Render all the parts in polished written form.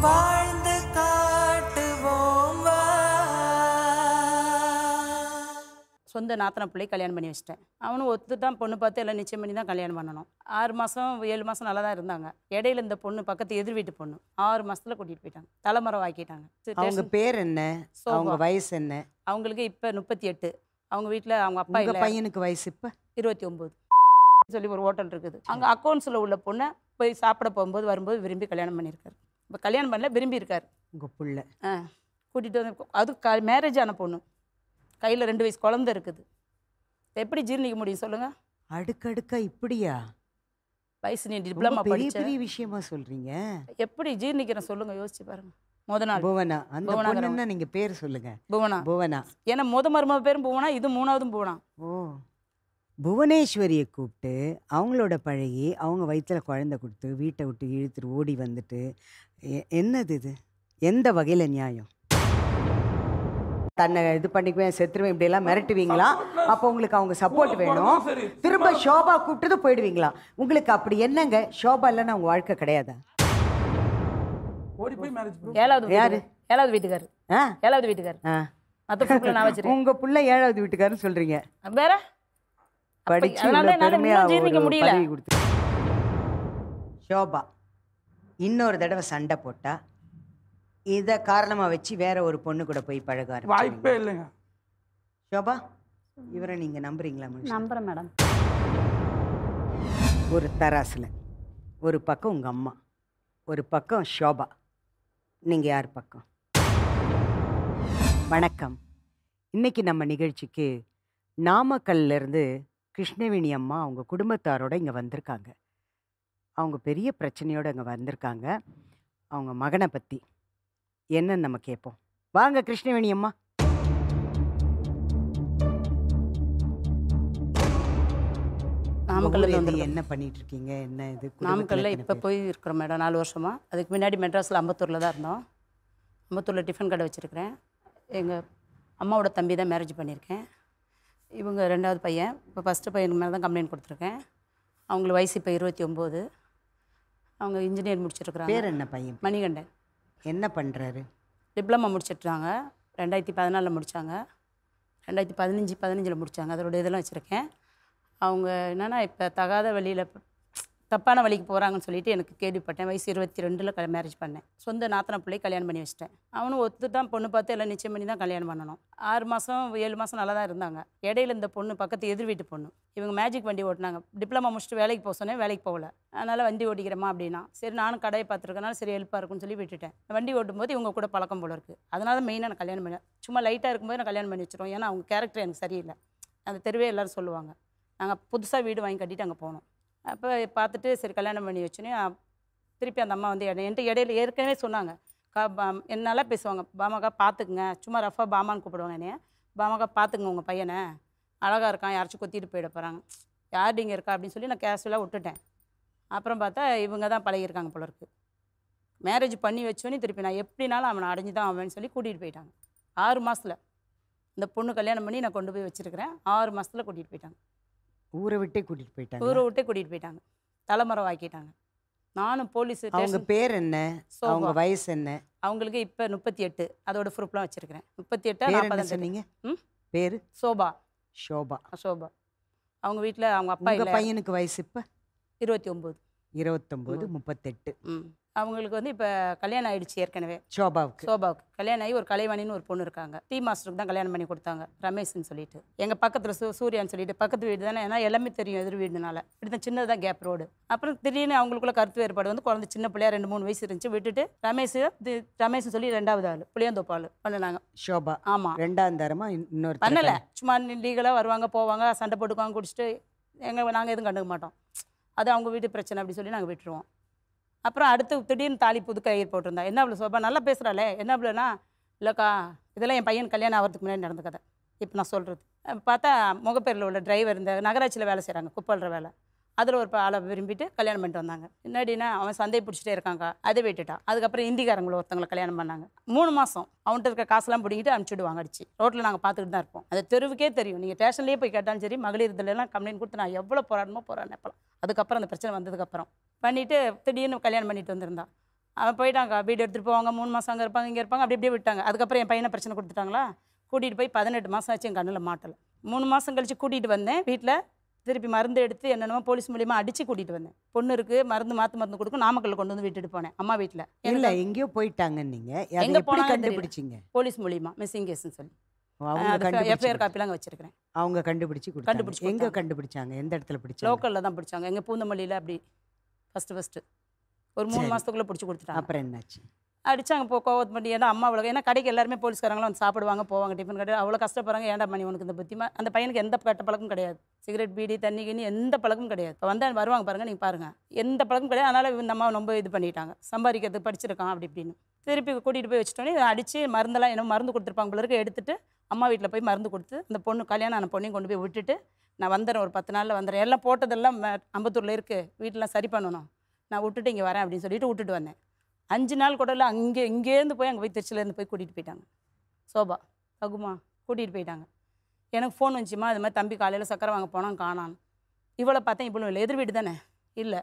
வாழ்ந்து காட்டுவோம் வா. சொந்த நாத்தனை பிள்ளை கல்யாணம் பண்ணி வச்சிட்டேன். அவனும் ஒத்துட்டான். பொண்ணு பார்த்து எல்லாம் நிச்சயம் பண்ணி தான் கல்யாணம் பண்ணணும். 6 மாதம் 7 மாதம் நல்லா தான் இருந்தாங்க. இடையில இந்த பொண்ணு பக்கத்து எதிர் வீட்டு பொண்ணு 6 மாதத்தில் கூட்டிகிட்டு போயிட்டாங்க. தலைமறை ஆக்கிட்டாங்க. அவங்க பேர் என்ன? அவங்க வயசு என்ன? அவங்களுக்கு இப்போ 38. அவங்க வீட்டில் அவங்க அப்பா உங்க இல்லை. பையனுக்கு வயசு இப்போ 29 சொல்லி ஒரு ஹோட்டல் இருக்குது. அங்கே அக்கௌண்ட்ஸில் உள்ள பொண்ணை போய் சாப்பிட போகும்போது வரும்போது விரும்பி கல்யாணம் பண்ணியிருக்காரு. இப்போ கல்யாணம் பண்ணல, விரும்பி இருக்கார். உங்க புள்ள கூட்டிகிட்டு வந்து அது மேரேஜ் ஆன பொண்ணு. கையில் 2 வயசு குழந்தை இருக்குது. எப்படி ஜீர்ணிக்க முடியும் சொல்லுங்கள்? அடுக்கடுக்கா இப்படியா? வயசு நீ டிப்ளமா பெரிய படிச்ச பெரிய விஷயமா சொல்றீங்க. எப்படி ஜீர்ணிக்கிறேன் சொல்லுங்க, யோசிச்சு பாருங்க. முத நாள் புவனா. அந்த புவனாங்கிறவங்க. பொண்ணுன்னா நீங்க பேர் சொல்லுங்க. புவனா. புவனா. ஏன்னா மருமக பேரும் புவனா, இது 3ஆவதும் புவனா. ஓ, புவனேஸ்வரியை கூப்பிட்டு அவங்களோட பழகி அவங்க வயிற்றுல குழந்தை கொடுத்து வீட்டை விட்டு இழுத்துட்டு ஓடி வந்துட்டு என்னது இது? எந்த வகையில் நியாயம்? தன்னை இது பண்ணிக்குவேன், செத்துருவேன், இப்படியெல்லாம் மிரட்டுவீங்களா? அப்போ உங்களுக்கு அவங்க சப்போர்ட் வேணும். திரும்ப ஷோபா கூப்பிட்டு போயிடுவீங்களா? உங்களுக்கு அப்படி என்னங்க? ஷோபா இல்லைன்னா அவங்க வாழ்க்கை கிடையாதா? யாரு? 7வது வீட்டுக்காரு. 7வது வீட்டுக்காரு. மற்ற புள்ள நான் வச்சிருக்கேன். உங்க புள்ள 7வது வீட்டுக்காரன்னு சொல்றீங்க. வேற படிச்சு அதனால என்னால பெருமையா இன்னும் ஜீர்ணிக்க ஒரு முடியல. பதவி கொடுத்து ஷோபா இன்னொரு தடவை சண்டை போட்டா இதை காரணமா வச்சு வேற ஒரு பொண்ணு கூட போய் பழக வாய்ப்பே ஆரம்பிச்சிடுவீங்க. இல்லைங்க. ஷோபா, இவரை நீங்க நம்புறீங்களா? மனுஷன் நம்புறேன் மேடம். ஒரு தராசுல ஒரு பக்கம் உங்க அம்மா, ஒரு பக்கம் ஷோபா. நீங்க யார் பக்கம்? வணக்கம். இன்னைக்கு நம்ம நிகழ்ச்சிக்கு நாமக்கல்ல இருந்து கிருஷ்ணவேணி அம்மா அவங்க குடும்பத்தாரோட இங்கே வந்திருக்காங்க. அவங்க பெரிய பிரச்சனையோடு இங்கே வந்திருக்காங்க. அவங்க மகனை பற்றி என்னன்னு நம்ம கேட்போம். வாங்க கிருஷ்ணவேணி அம்மா. நாமக்கல்ல ஊர் எது? வந்து என்ன பண்ணிட்டு இருக்கீங்க? என்ன இது? நாமக்கல்ல இப்போ போய் இருக்கிறோம் மேடம் 4 வருஷமா. அதுக்கு முன்னாடி மெட்ராஸில் அம்பத்தூரில் தான் இருந்தோம். அம்பத்தூரில் டிஃபன் கடை வச்சுருக்கிறேன். எங்கள் அம்மாவோட தம்பி தான் மேரேஜ் பண்ணியிருக்கேன். இவங்க 2வது பையன். இப்போ ஃபஸ்ட்டு பையனுக்கு மேலே தான் கம்ப்ளைண்ட் கொடுத்துருக்கேன். அவங்களுக்கு வயசு இப்போ 29. அவங்க இன்ஜினியர் முடிச்சிருக்கிறாங்க. பேர் என்ன பையன்? மணிகண்டன். என்ன பண்ணுறாரு? டிப்ளமா முடிச்சிட்றாங்க. 2014 முடித்தாங்க. 2015 முடித்தாங்க. அதோட இதெல்லாம் வச்சுருக்கேன். அவங்க என்னென்னா இப்போ தகாத வழியில் தப்பான வழிக்கு போகிறாங்கன்னு சொல்லிட்டு எனக்கு கேள்விப்பட்டேன். வயசு 22 மேரேஜ் பண்ணேன். சொந்த நாத்தனை பிள்ளை கல்யாணம் பண்ணி வச்சிட்டேன். அவனும் ஒத்துட்டான். பொண்ணு பார்த்து எல்லாம் நிச்சயம் பண்ணி தான் கல்யாணம் பண்ணணும். 6 மாதம் 7 மாதம் நல்லா தான் இருந்தாங்க. இடையில இந்த பொண்ணு பக்கத்து எதிர் வீட்டு பொண்ணு. இவங்க மேஜிக் வண்டி ஓட்டினாங்க. டிப்ளமா முடிச்சுட்டு வேலைக்கு போக சொன்னேன், வேலைக்கு போகல. அதனால் வண்டி ஓட்டிக்கிறேமா அப்படின்னா, சரி நானும் கடையை பார்த்துருக்கனால சரி ஹெல்ப்பாக இருக்குன்னு சொல்லி விட்டுட்டேன். வண்டி ஓட்டும்போது இவங்க கூட பழக்கம் போல இருக்குது. அதனால மெயினாக நான் கல்யாணம் பண்ணேன். சும்மா லைட்டாக இருக்கும்போது நான் கல்யாணம் பண்ணி வச்சிருவோம். ஏன்னா அவங்க கேரக்டர் எனக்கு சரியில்லை. அந்த தெருவே எல்லோரும் சொல்லுவாங்க. நாங்கள் புதுசாக வீடு வாங்கி கட்டிட்டு அங்கே போனோம். அப்போ பார்த்துட்டு சரி கல்யாணம் பண்ணி வச்சுன்னு திருப்பி அந்த அம்மா வந்து என்கிட்ட இடையில ஏற்கனவே சொன்னாங்க. என்னால் பேசுவாங்க. பாமாக்கா பார்த்துக்குங்க, சும்மா ரஃபாக பாமான்னு கூப்பிடுவாங்க என்னைய. பாமாக்கா பார்த்துக்குங்க உங்கள் பையனை, அழகாக இருக்கான், யாராச்சும் கொத்திட்டு போயிட போகிறாங்க, யார் இங்கே இருக்கா அப்படின்னு சொல்லி நான் கேஷுவலாக விட்டுட்டேன். அப்புறம் பார்த்தா இவங்க தான் பழகிருக்காங்க போல இருக்குது. மேரேஜ் பண்ணி வச்சோன்னே திருப்பி நான் எப்படினாலும் அவனை அடைஞ்சு தான் அவன்னு சொல்லி கூட்டிகிட்டு போயிட்டாங்க. 6 மாதத்தில் இந்த பொண்ணு கல்யாணம் பண்ணி நான் கொண்டு போய் வச்சுருக்கிறேன். 6 மாதத்தில் கூட்டிகிட்டு போயிட்டாங்க. ஊரை விட்டே கூட்டிகிட்டு போயிட்டாங்க. ஊரை விட்டே கூட்டிகிட்டு போயிட்டாங்க. தலைமறை ஆக்கிட்டாங்க. நானும் போலீஸ். அவங்க பேர் என்ன? அவங்க வயசு என்ன? அவங்களுக்கு இப்போ 38. அதோட ப்ரூஃப்லாம் வச்சுருக்கிறேன். 38 பேர் என்ன 40 சொன்னீங்க? ம் பேர் சோபா. ஷோபா. சோபா. அவங்க வீட்டில் அவங்க அப்பா உங்க இல்லை. பையனுக்கு வயசு இப்போ 29. 29, 38. அவங்களுக்கு வந்து இப்போ கல்யாணம் ஆயிடுச்சு ஏற்கனவே. ஷோபாவுக்கு சோபாவுக்கு கல்யாணம் ஆகி ஒரு கலைவாணின்னு ஒரு பொண்ணு இருக்காங்க. டீ மாஸ்டருக்கு தான் கல்யாணம் பண்ணி கொடுத்தாங்க, ரமேஷ்னு சொல்லிட்டு. எங்கள் பக்கத்தில் சூர்யான்னு சொல்லிட்டு பக்கத்து வீடு தானே. ஏன்னா எல்லாமே தெரியும் எதிர் வீடுனால. இப்படி தான் சின்னதாக கேப் ரோடு. அப்புறம் திடீர்னு அவங்களுக்குள்ள கருத்து வேறுபாடு வந்து குழந்தை சின்ன பிள்ளையா 2-3 வயசு இருந்துச்சு. விட்டுட்டு ரமேஷ்னு சொல்லி 2வது ஆள் புளியந்தோப்பாள் பண்ணினாங்க. ஷோபா. ஆமாம். 2ஆம் தரமா இன்னொரு பண்ணலை. சும்மா லீகலாக வருவாங்க போவாங்க, சண்டை போட்டுக்குவாங்க, குடிச்சிட்டு நாங்கள் எதுவும் கண்டுக்க மாட்டோம். அது அவங்க வீட்டு பிரச்சனை அப்படி சொல்லி நாங்கள் விட்டுருவோம். அப்புறம் அடுத்து திடீர்னு தாலி புது கயிறு போட்டிருந்தா. என்ன அவ்வளோ சோபா நல்லா பேசுகிறாளே, என்ன அவ்வளோனா இல்லைக்கா இதெல்லாம் என் பையன் கல்யாணம் ஆகிறதுக்கு முன்னாடி நடந்த கதை. இப்போ நான் சொல்கிறது பார்த்தா முகப்பேரில் உள்ள டிரைவர் இந்த நகராட்சியில் வேலை செய்கிறாங்க, குப்பல்ற வேலை. அதில் ஒரு ஆளை விரும்பிட்டு கல்யாணம் பண்ணிட்டு வந்தாங்க. முன்னாடினா அவன் சந்தை பிடிச்சிட்டே இருக்காங்க, அதை விட்டுட்டான். அதுக்கப்புறம் இந்திக்காரங்களை ஒருத்தவங்களை கல்யாணம் பண்ணாங்க. 3 மாதம் அவன்கிட்ட இருக்க காசெல்லாம் பிடிக்கிட்டு அனுப்பிச்சுடுவாங்க அடிச்சு. ரோட்டில் நாங்கள் பார்த்துக்கிட்டு தான் இருப்போம். அது தெருவுக்கே தெரியும். நீங்கள் ஸ்டேஷன்லேயே போய் கேட்டாலும் சரி, மகளிர் இதிலெல்லாம் கம்ப்ளைண்ட் கொடுத்து நான் எவ்வளோ போராடணுமோ போராடினேன். அப்போலாம் அதுக்கப்புறம் அந்த பிரச்சனை வந்ததுக்கப்புறம் பண்ணிவிட்டு திடீர்னு கல்யாணம் பண்ணிட்டு வந்திருந்தான். அவன் போயிட்டாங்க, வீடு எடுத்துகிட்டு போவாங்க, 3 மாதம் அங்கே இருப்பாங்க, இங்கே இருப்பாங்க, அப்படி அப்படியே விட்டாங்க. அதுக்கப்புறம் என் பையனை பிரச்சனை கொடுத்துட்டாங்களா, கூட்டிகிட்டு போய் 18 மாதம் ஆச்சு, என் கண்ணில் மாட்டலை. 3 மாதம் கழித்து கூட்டிகிட்டு வந்தேன் வீட்டில். திருப்பி மருந்து எடுத்து என்னென்னமோ போலீஸ் மூலியமாக அடித்து கூட்டிகிட்டு வந்தேன். பொண்ணு இருக்குது, மாற்று மருந்து கொடுக்கும், நாமக்கல்ல கொண்டு வந்து விட்டுட்டு போனேன் அம்மா வீட்டில். இல்லை எங்கேயோ போயிட்டாங்க. நீங்கள் எங்கே போனாங்க கண்டுபிடிச்சிங்க? போலீஸ் மூலியமாக மிஸ்ஸிங் கேஸ்ன்னு சொல்லி எஃப்ஐஆர் காப்பிலாம் அங்கே வச்சிருக்கிறேன். அவங்க கண்டுபிடிச்சி எங்கே கண்டுபிடிச்சாங்க? எந்த இடத்துல பிடிச்சாங்க? லோக்கலில் தான் பிடிச்சாங்க, எங்கள் பூந்தமல்லியில். அப்படி ஃபஸ்ட்டு ஒரு 3 மாதத்துக்குள்ளே பிடிச்சி கொடுத்துட்டாங்க. அப்புறம் என்னாச்சு? அடிச்சாங்க கோவத்து பண்ணி. ஏன்னா அம்மா அவ்வளோ, ஏன்னா கடைக்கு எல்லாருமே போலீஸ்காரங்களும் வந்து சாப்பிடுவாங்க, போவாங்க, டிஃபன் கடை, அவ்வளோ கஷ்டப்படுறாங்க. ஏன்டா மணி உனக்கு இந்த புத்திமா? அந்த பையனுக்கு எந்த கெட்ட பழக்கம் கிடையாது. சிகரெட், பீடி, தண்ணி கிண்ணி எந்த பழக்கமும் கிடையாது. இப்போ வந்து வருவாங்க பாருங்கள், நீங்கள் பாருங்கள், எந்த பழக்கம் கிடையாது. அதனால் இந்த அம்மா ரொம்ப இது பண்ணிட்டாங்க, சம்பாதிக்கிறதுக்கு படிச்சிருக்கான் அப்படி இப்படின்னு. திருப்பி கூட்டிகிட்டு போய் வச்சுட்டோன்னே அடித்து மருந்தெல்லாம் என்ன மருந்து கொடுத்துருப்பாங்க பிள்ளைக்கு, எடுத்துகிட்டு அம்மா வீட்டில் போய் மருந்து கொடுத்து அந்த பொண்ணு கல்யாணம் ஆன பொண்ணையும் கொண்டு போய் விட்டுட்டு நான் வந்துடுறேன், ஒரு 10 நாளில் வந்துடுறேன். எல்லாம் போட்டதெல்லாம் அம்பத்தூரில் இருக்குது, வீட்டெலாம் சரி பண்ணணும், நான் விட்டுட்டு இங்கே வரேன் அப்படின்னு சொல்லிட்டு விட்டுட்டு வந்தேன். 5 நாள் கூட இல்லை, இங்கேருந்து போய் அங்கே போய் திருச்சியிலேருந்து போய் கூட்டிகிட்டு போயிட்டாங்க. சோபா தகுமா கூட்டிகிட்டு போயிட்டாங்க. எனக்கு ஃபோன் வந்துச்சுமா, இது மாதிரி தம்பி காலையில் சக்கரை வாங்க போனால் காணான்னு. இவ்வளோ பார்த்தேன், இவ்வளோ இல்லை, எதிர் வீடு தானே இல்லை.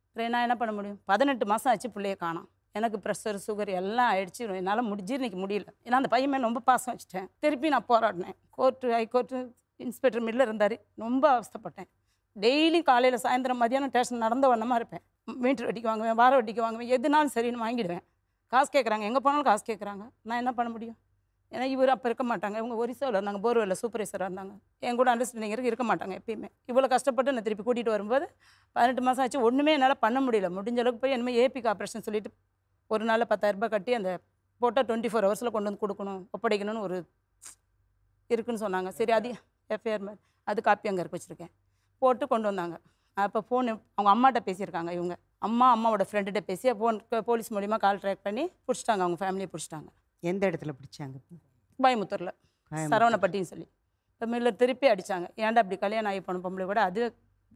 அப்புறம் நான் என்ன பண்ண முடியும்? 18 மாதம் ஆச்சு, பிள்ளைய காணோம். எனக்கு ப்ரெஷர், சுகர் எல்லாம் ஆயிடுச்சு. என்னால் ஜீரணிக்க முடியல. ஏன்னா அந்த பையன் மேலே ரொம்ப பாசம் வச்சுட்டேன். திருப்பி நான் போராடினேன். ஹைகோர்ட்டு இன்ஸ்பெக்டர் மில்ல இருந்தார், ரொம்ப அவஸ்தைப்பட்டேன். டெய்லியும் காலையில் சாயந்தரம் மதியானம் ஸ்டேஷன் நடந்த வண்ணமாக இருப்பேன். மீட்டர் வட்டிக்கு வாங்குவேன், வார வட்டிக்கு வாங்குவேன், எதுனாலும் சரின்னு வாங்கிடுவேன். காசு கேட்குறாங்க, எங்கே போனாலும் காசு கேட்குறாங்க. நான் என்ன பண்ண முடியும்? ஏன்னா இவர் அப்போ இருக்க மாட்டாங்க, இவங்க ஒரிசாவில் இருந்தாங்க, போர்வெல்ல சூப்பர்வைசராக இருந்தாங்க. என் கூட அண்டர்ஸ்டாண்டிங் இருக்க மாட்டாங்க எப்பயுமே. இவ்வளோ கஷ்டப்பட்டு நான் திருப்பி கூட்டிகிட்டு வரும்போது 18 மாதம் ஆச்சு, ஒன்றுமே என்னால் பண்ண முடியல. முடிஞ்ச அளவுக்கு போய் என்னமே ஏபிக்கு ஆப்ரேஷன் சொல்லிட்டு ஒரு நாளில் 10,000 ரூபாய் கட்டி அந்த போட்டால் 24 ஹவர்ஸில் கொண்டு வந்து கொடுக்கணும், ஒப்படைக்கணும்னு ஒரு இருக்குன்னு சொன்னாங்க. சரி, அது எஃப்ஐஆர் மாதிரி அது காப்பி அங்கே இருக்க வச்சுருக்கேன். போட்டு கொண்டு வந்தாங்க. அப்போ ஃபோன் அவங்க அம்மாட்ட பேசியிருக்காங்க. இவங்க அம்மாவோட ஃப்ரெண்டுகிட்ட பேசி ஃபோன் போலீஸ் மூலிமா கால் ட்ராக் பண்ணி பிடிச்சிட்டாங்க, அவங்க ஃபேமிலியை பிடிச்சிட்டாங்க. எந்த இடத்துல பிடிச்சாங்க? கோயம்புத்தூரில் சரவணப்பட்டின்னு சொல்லி. இப்போ மில்ல திருப்பி அடித்தாங்க. ஏன்டா அப்படி கல்யாணம் ஆகி போன பொம்பளை கூட அது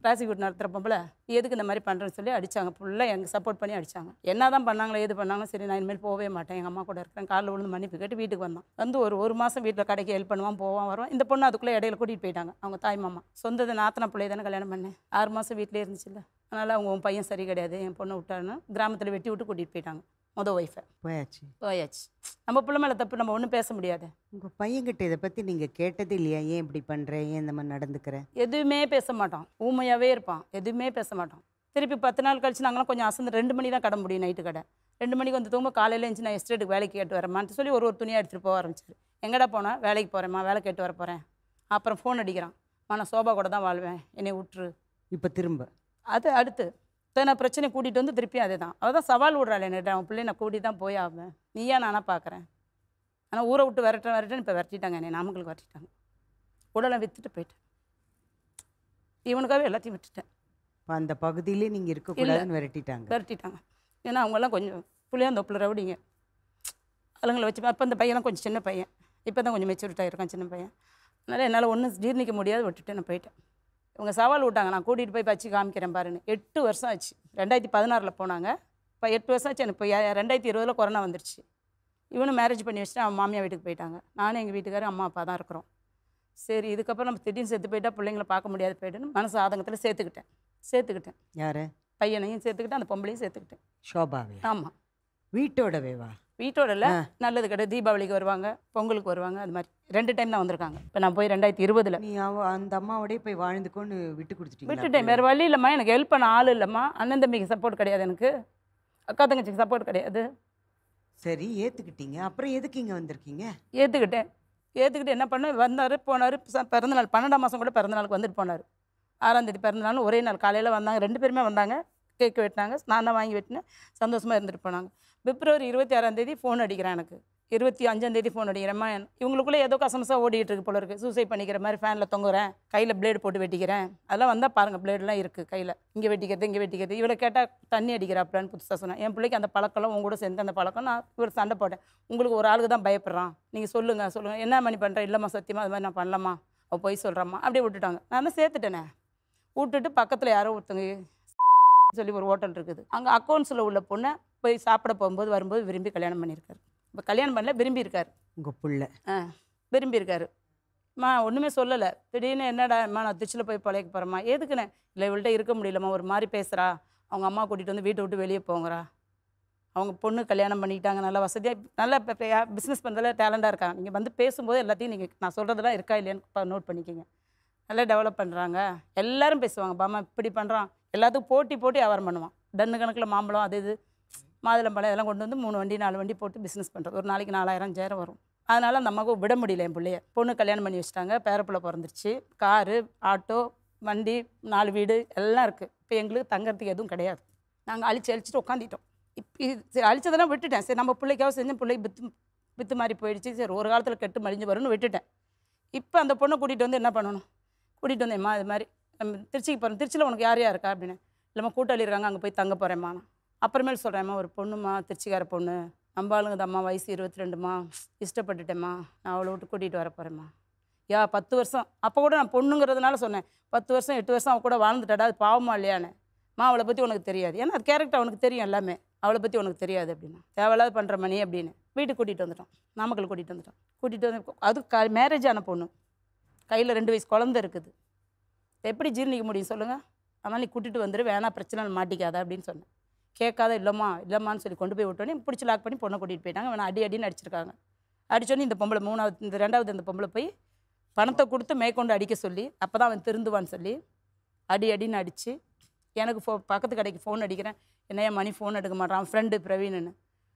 ப்ராசிக்யூட் நடத்துகிற பொம்பளை எதுக்கு இந்த மாதிரி பண்ணுறேன்னு சொல்லி அடித்தாங்க. ஃபுல்லாக எனக்கு சப்போர்ட் பண்ணி அடித்தாங்க. என்ன தான் பண்ணாங்களோ எது பண்ணாங்களோ சரி, நான் இனிமேல் போகவே மாட்டேன், எங்கள் அம்மா கூட இருக்கிறேன். காலில் விழுந்து மன்னிப்பு கேட்டு வீட்டுக்கு வந்தான். வந்து ஒரு மாதம் வீட்டில் கடைக்கு ஹெல்ப் பண்ணுவான், போவான், வருவான். இந்த பொண்ணு அதுக்குள்ளே இடையில கூட்டிகிட்டு போயிட்டாங்க. அவங்க தாய் மாமா சொந்தது நாத்தனா பிள்ளைய தானே கல்யாணம் பண்ணேன். 6 மாதம் வீட்டிலே இருந்துச்சுல்ல, அதனால் அவங்க உன் பையன் சரி கிடையாது, என் பொண்ணை விட்டாருன்னு கிராமத்தில் வெட்டி விட்டு கூட்டிகிட்டு போயிட்டாங்க. ஒய்ஃபை போயாச்சு. நம்ம பிள்ளை மேலே தப்பு, நம்ம ஒன்றும் பேச முடியாது. உங்கள் பையன்கிட்ட இதை பற்றி நீங்கள் கேட்டது இல்லையா? ஏன் இப்படி பண்ணுறேன், ஏன் இந்த மாதிரி நடந்துக்கிறேன்? எதுவுமே பேச மாட்டான், ஊமையாகவே இருப்பான், எதுவுமே பேச மாட்டான். திருப்பி 10 நாள் கழிச்சு நாங்களாம் கொஞ்சம் அசந்து 2 மணி தான் கடை முடியும், நைட்டு கடை 2 மணிக்கு வந்து தூங்க. காலையில் இருந்துச்சு நான் எஸ்டேட்டுக்கு வேலைக்கு கேட்டு வரமான்னு சொல்லி ஒரு துணியாக எடுத்துகிட்டு போக ஆரம்பிச்சாரு. எங்கடா போனால் வேலைக்கு போகிறேம்மா, வேலை கேட்டு வர போகிறேன். அப்புறம் ஃபோன் அடிக்கிறான், நான் சோபா கூட தான் வாழ்வேன், என்னை விட்டுரு. இப்போ திரும்ப அது அடுத்து நான் பிரச்சனை கூட்டிகிட்டு வந்து திருப்பி அதே தான். அவள் தான் சவால் விடுறாள் என்னிட்ட, அவன் பிள்ளை நான் கூட்டி தான் போய் ஆவேன், நீயா நானாக பார்க்குறேன். ஆனால் ஊரை விட்டு விரட்டேன்னு இப்போ விரட்டிட்டாங்க, என்னை நாமக்கலுக்கு விரட்டிட்டாங்க. உடலை விற்றுட்டு போயிட்டேன், இவனுக்காகவே எல்லாத்தையும் விட்டுட்டேன். அந்த பகுதியிலே நீங்கள் இருக்கக்கூடாதுன்னு விரட்டிட்டாங்க. ஏன்னா அவங்கெல்லாம் கொஞ்சம் புளியாந்தோப்பில் ரவுடிங்க, அதுங்களை வச்சு. அப்போ அந்த பையன்லாம் கொஞ்சம் சின்ன பையன், இப்போ தான் கொஞ்சம் மெச்சூரிட்டாக இருக்கான், சின்ன பையன். அதனால் என்னால் ஒன்றும் ஜீர்ணிக்க முடியாது, விட்டுட்டு நான் போயிட்டேன். இவங்க சவால் விட்டாங்க, நான் கூட்டிகிட்டு போய் வச்சு காமிக்கிறேன் பாருன்னு. 8 வருஷம் ஆச்சு. 2016 போனாங்க. இப்போ 8 வருஷம் ஆச்சு. எனக்கு இப்போ 2020 கொரோனா வந்துருச்சு. இவனும் மேரேஜ் பண்ணி வச்சுட்டு அவன் மாமியார் வீட்டுக்கு போயிட்டாங்க. நானும் எங்கள் வீட்டுக்காரர் அம்மா அப்பா தான் இருக்கிறோம். சரி, இதுக்கப்புறம் நம்ம திடீர்னு செத்து போயிட்டா பிள்ளைங்கள பார்க்க முடியாது போய்ட்டுன்னு மனசு ஆதங்கத்தில் சேர்த்துக்கிட்டேன். யார்? பையனையும் சேர்த்துக்கிட்டேன், அந்த பொம்பளையும் சேர்த்துக்கிட்டேன். ஷோபாவே? ஆமாம். வீட்டோடவேவா? வீட்டோட இல்லை, நல்லது கிடையாது. தீபாவளிக்கு வருவாங்க, பொங்கலுக்கு வருவாங்க, அது மாதிரி 2 டைம் தான் வந்திருக்காங்க. இப்போ நான் போய் 2020 நீ அந்த அம்மாவோடய போய் வாழ்ந்துக்கொண்டு விட்டுட்டேன். வேறு வழி இல்லைம்மா, எனக்கு ஹெல்ப் பண்ண ஆள் இல்லைம்மா. அண்ணன் தம்பிக்கு சப்போர்ட் கிடையாது, எனக்கு அக்கா தங்கச்சிக்கு சப்போர்ட் கிடையாது. சரி, ஏற்றுக்கிட்டீங்க. அப்புறம் எதுக்கு இங்கே வந்திருக்கீங்க? ஏற்றுக்கிட்டு என்ன பண்ண, வந்தார் போனார். பிறந்தநாள் 12ஆம் மாதம் கூட பிறந்தநாளுக்கு வந்துட்டு போனார். 6ஆம் தேதி பிறந்தநாள் ஒரே நாள் காலையில் வந்தாங்க. 2 பேருமே வந்தாங்க, கேக்கு வெட்டினாங்க, நான் தான் வாங்கி வெட்டினேன். சந்தோஷமாக இருந்துட்டு போனாங்க. பிப்ரவரி 26ஆம் தேதி ஃபோன் அடிக்கிறேன் எனக்கு. 25ஆம் தேதி ஃபோன் அடிக்கிறேம்மா, இவங்களுக்குள்ளே ஏதோ கசமசாக ஓடிட்டு இருக்கு போல இருக்குது. சூசைட் பண்ணிக்கிற மாதிரி ஃபேனில் தொங்குறேன், கையில் பிளேடு போட்டு வெட்டிக்கிறேன். அதெல்லாம் வந்தால் பாருங்கள், பிளேடெலாம் இருக்குது கையில், இங்கே வெட்டிக்கிறது. இவளை கேட்டால் தண்ணி அடிக்கிறாப்லான்னு புதுசாக சொன்னேன். என் பிள்ளைக்கு அந்த பழக்கம்லாம் உங்க கூட சேர்ந்து அந்த பழக்கம். நான் இவர் சண்டை போட்டேன். உங்களுக்கு ஒரு ஆளுக்கு தான் பயப்படுறான், நீங்கள் சொல்லுங்கள் என்ன மணி பண்ணுறேன். இல்லைம்மா சத்தியமாக அது மாதிரி நான் பண்ணலாமா, அவள் போய் சொல்கிறாம்மா, அப்படியே விட்டுட்டாங்க. நான் தான் சேர்த்துட்டேனே. விட்டுட்டு பக்கத்தில் யாரோ ஒருத்தங்க சொல்லி ஒரு ஹோட்டல் இருக்குது, அங்கே அக்கௌண்ட்ஸில் உள்ள பொண்ணை போய் சாப்பிட போகும்போது வரும்போது விரும்பி கல்யாணம் பண்ணியிருக்காரு. இப்போ கல்யாணம் பண்ணல, விரும்பி இருக்கார். உங்கள் பிள்ளை விரும்பி இருக்காரு. ஒன்றுமே சொல்லலை. திடீர்னு என்னடாம்மா நான் திருச்சியில் போய் பழைக்க போகிறேம்மா. எதுக்குண்ணே? இல்லை, இவள்கிட்ட இருக்க முடியலம்மா, ஒரு மாதிரி பேசுகிறா, அவங்க அம்மா கூட்டிகிட்டு வந்து வீட்டை விட்டு வெளியே போங்கிறா, அவங்க பொண்ணு கல்யாணம் பண்ணிக்கிட்டாங்க, நல்லா வசதியாக நல்லா இப்போ பிஸ்னஸ் பண்ணுறதுல டேலண்டாக இருக்காங்க. நீங்கள் வந்து பேசும்போது எல்லாத்தையும் நீங்கள் நான் சொல்கிறதெல்லாம் இருக்கா இல்லையான்னு நோட் பண்ணிக்கோங்க. நல்லா டெவலப் பண்ணுறாங்க. எல்லாரும் பேசுவாங்க, பாமா இப்படி பண்ணுறான். எல்லாத்துக்கும் போட்டி போட்டி வியாபாரம் பண்ணுவான். டன்னு கணக்கில் மாம்பழம் அது இது மாதுளம்பழம் இதெல்லாம் கொண்டு வந்து 3 வண்டி 4 வண்டி போட்டு பிஸ்னஸ் பண்ணுறது. ஒரு நாளைக்கு 4000 5000 வரும். அதனால் அந்த அம்மாவுக்கு விட முடியல. என் பிள்ளைய பொண்ணு கல்யாணம் பண்ணி வச்சுட்டாங்க, பேரப்பிள்ளை பிறந்துருச்சு, காரு ஆட்டோ வண்டி 4 வீடு எல்லாம் இருக்குது. இப்போ எங்களுக்கு தங்கறதுக்கு எதுவும் கிடையாது. நாங்கள் அழிச்சிட்டு உட்காந்துட்டோம். இப்போ அழிச்சதெல்லாம் விட்டுட்டேன். சரி நம்ம பிள்ளைக்காக செஞ்சேன், பிள்ளைக்கு வித்து மாதிரி போயிடுச்சு. சரி ஒரு காலத்தில் கெட்டு மழிஞ்சு வரும்னு விட்டுட்டேன். இப்போ அந்த பொண்ணை கூட்டிகிட்டு வந்து என்ன பண்ணணும், கூட்டிகிட்டு வந்தேம்மா இது மாதிரி திருச்சிக்கு போகிறேன், திருச்சியில் உனக்கு யார் யார் இருக்கா அப்படின்னு. இல்லைம்மா கூட்டாளி இருக்காங்க, அங்கே போய் தங்க போகிறேம்மா. அப்புறமேல் சொல்கிறேம்மா ஒரு பொண்ணுமா, திருச்சிக்கார பொண்ணு, நம்ம ஆளுங்க அம்மா, வயசு 22ம்மா, இஷ்டப்பட்டுட்டேம்மா, நான் அவளை விட்டு கூட்டிகிட்டு வர போகிறேம்மா. 10 வருஷம் அப்போ கூட நான் பொண்ணுங்கிறதுனால சொன்னேன், 10 வருஷம் 8 வருஷம் அவள் கூட வாழ்ந்துட்டாடா, அது பாவமா இல்லையானே. அவளை பற்றி உனக்கு தெரியாது, ஏன்னா அது கேரக்டர் அவனுக்கு தெரியும் எல்லாமே, அவளை பற்றி உனக்கு தெரியாது அப்படின்னா. தேவையில்லாத பண்ணுற மணி அப்படின்னு வீட்டுக்கு கூட்டிகிட்டு வந்துட்டோம். நாமக்கல் கூட்டிகிட்டு வந்துட்டோம். கூட்டிகிட்டு வந்து அது மேரேஜ் ஆன பொண்ணு, கையில் 2 வயசு குழந்தை இருக்குது. எப்படி ஜீர்ணிக்க முடியும் சொல்லுங்கள்? அதனால் நீ கூட்டிகிட்டு வந்துடு, வேணா பிரச்சனை மாட்டிக்காத அப்படின்னு சொன்னேன். கேட்காத இல்லைம்மான்னு சொல்லி கொண்டு போய் விட்டோன்னே பிடிச்சி லாக் பண்ணி பொண்ணை கூட்டிகிட்டு போயிட்டாங்க. வேணா அடின்னு அடிச்சிருக்காங்க. அடித்தோன்னே இந்த பொம்பளை 2வது இந்த பொம்பளை போய் பணத்தை கொடுத்து மேற்கொண்டு அடிக்க சொல்லி, அப்போ தான் அவன் திருந்துவான்னு சொல்லி அடின்னு அடித்து எனக்கு பக்கத்து கடைக்கு ஃபோன் அடிக்கிறேன், என்னையா மணி ஃபோன் எடுக்க மாட்டான், ஃப்ரெண்டு பிரவீன்னு.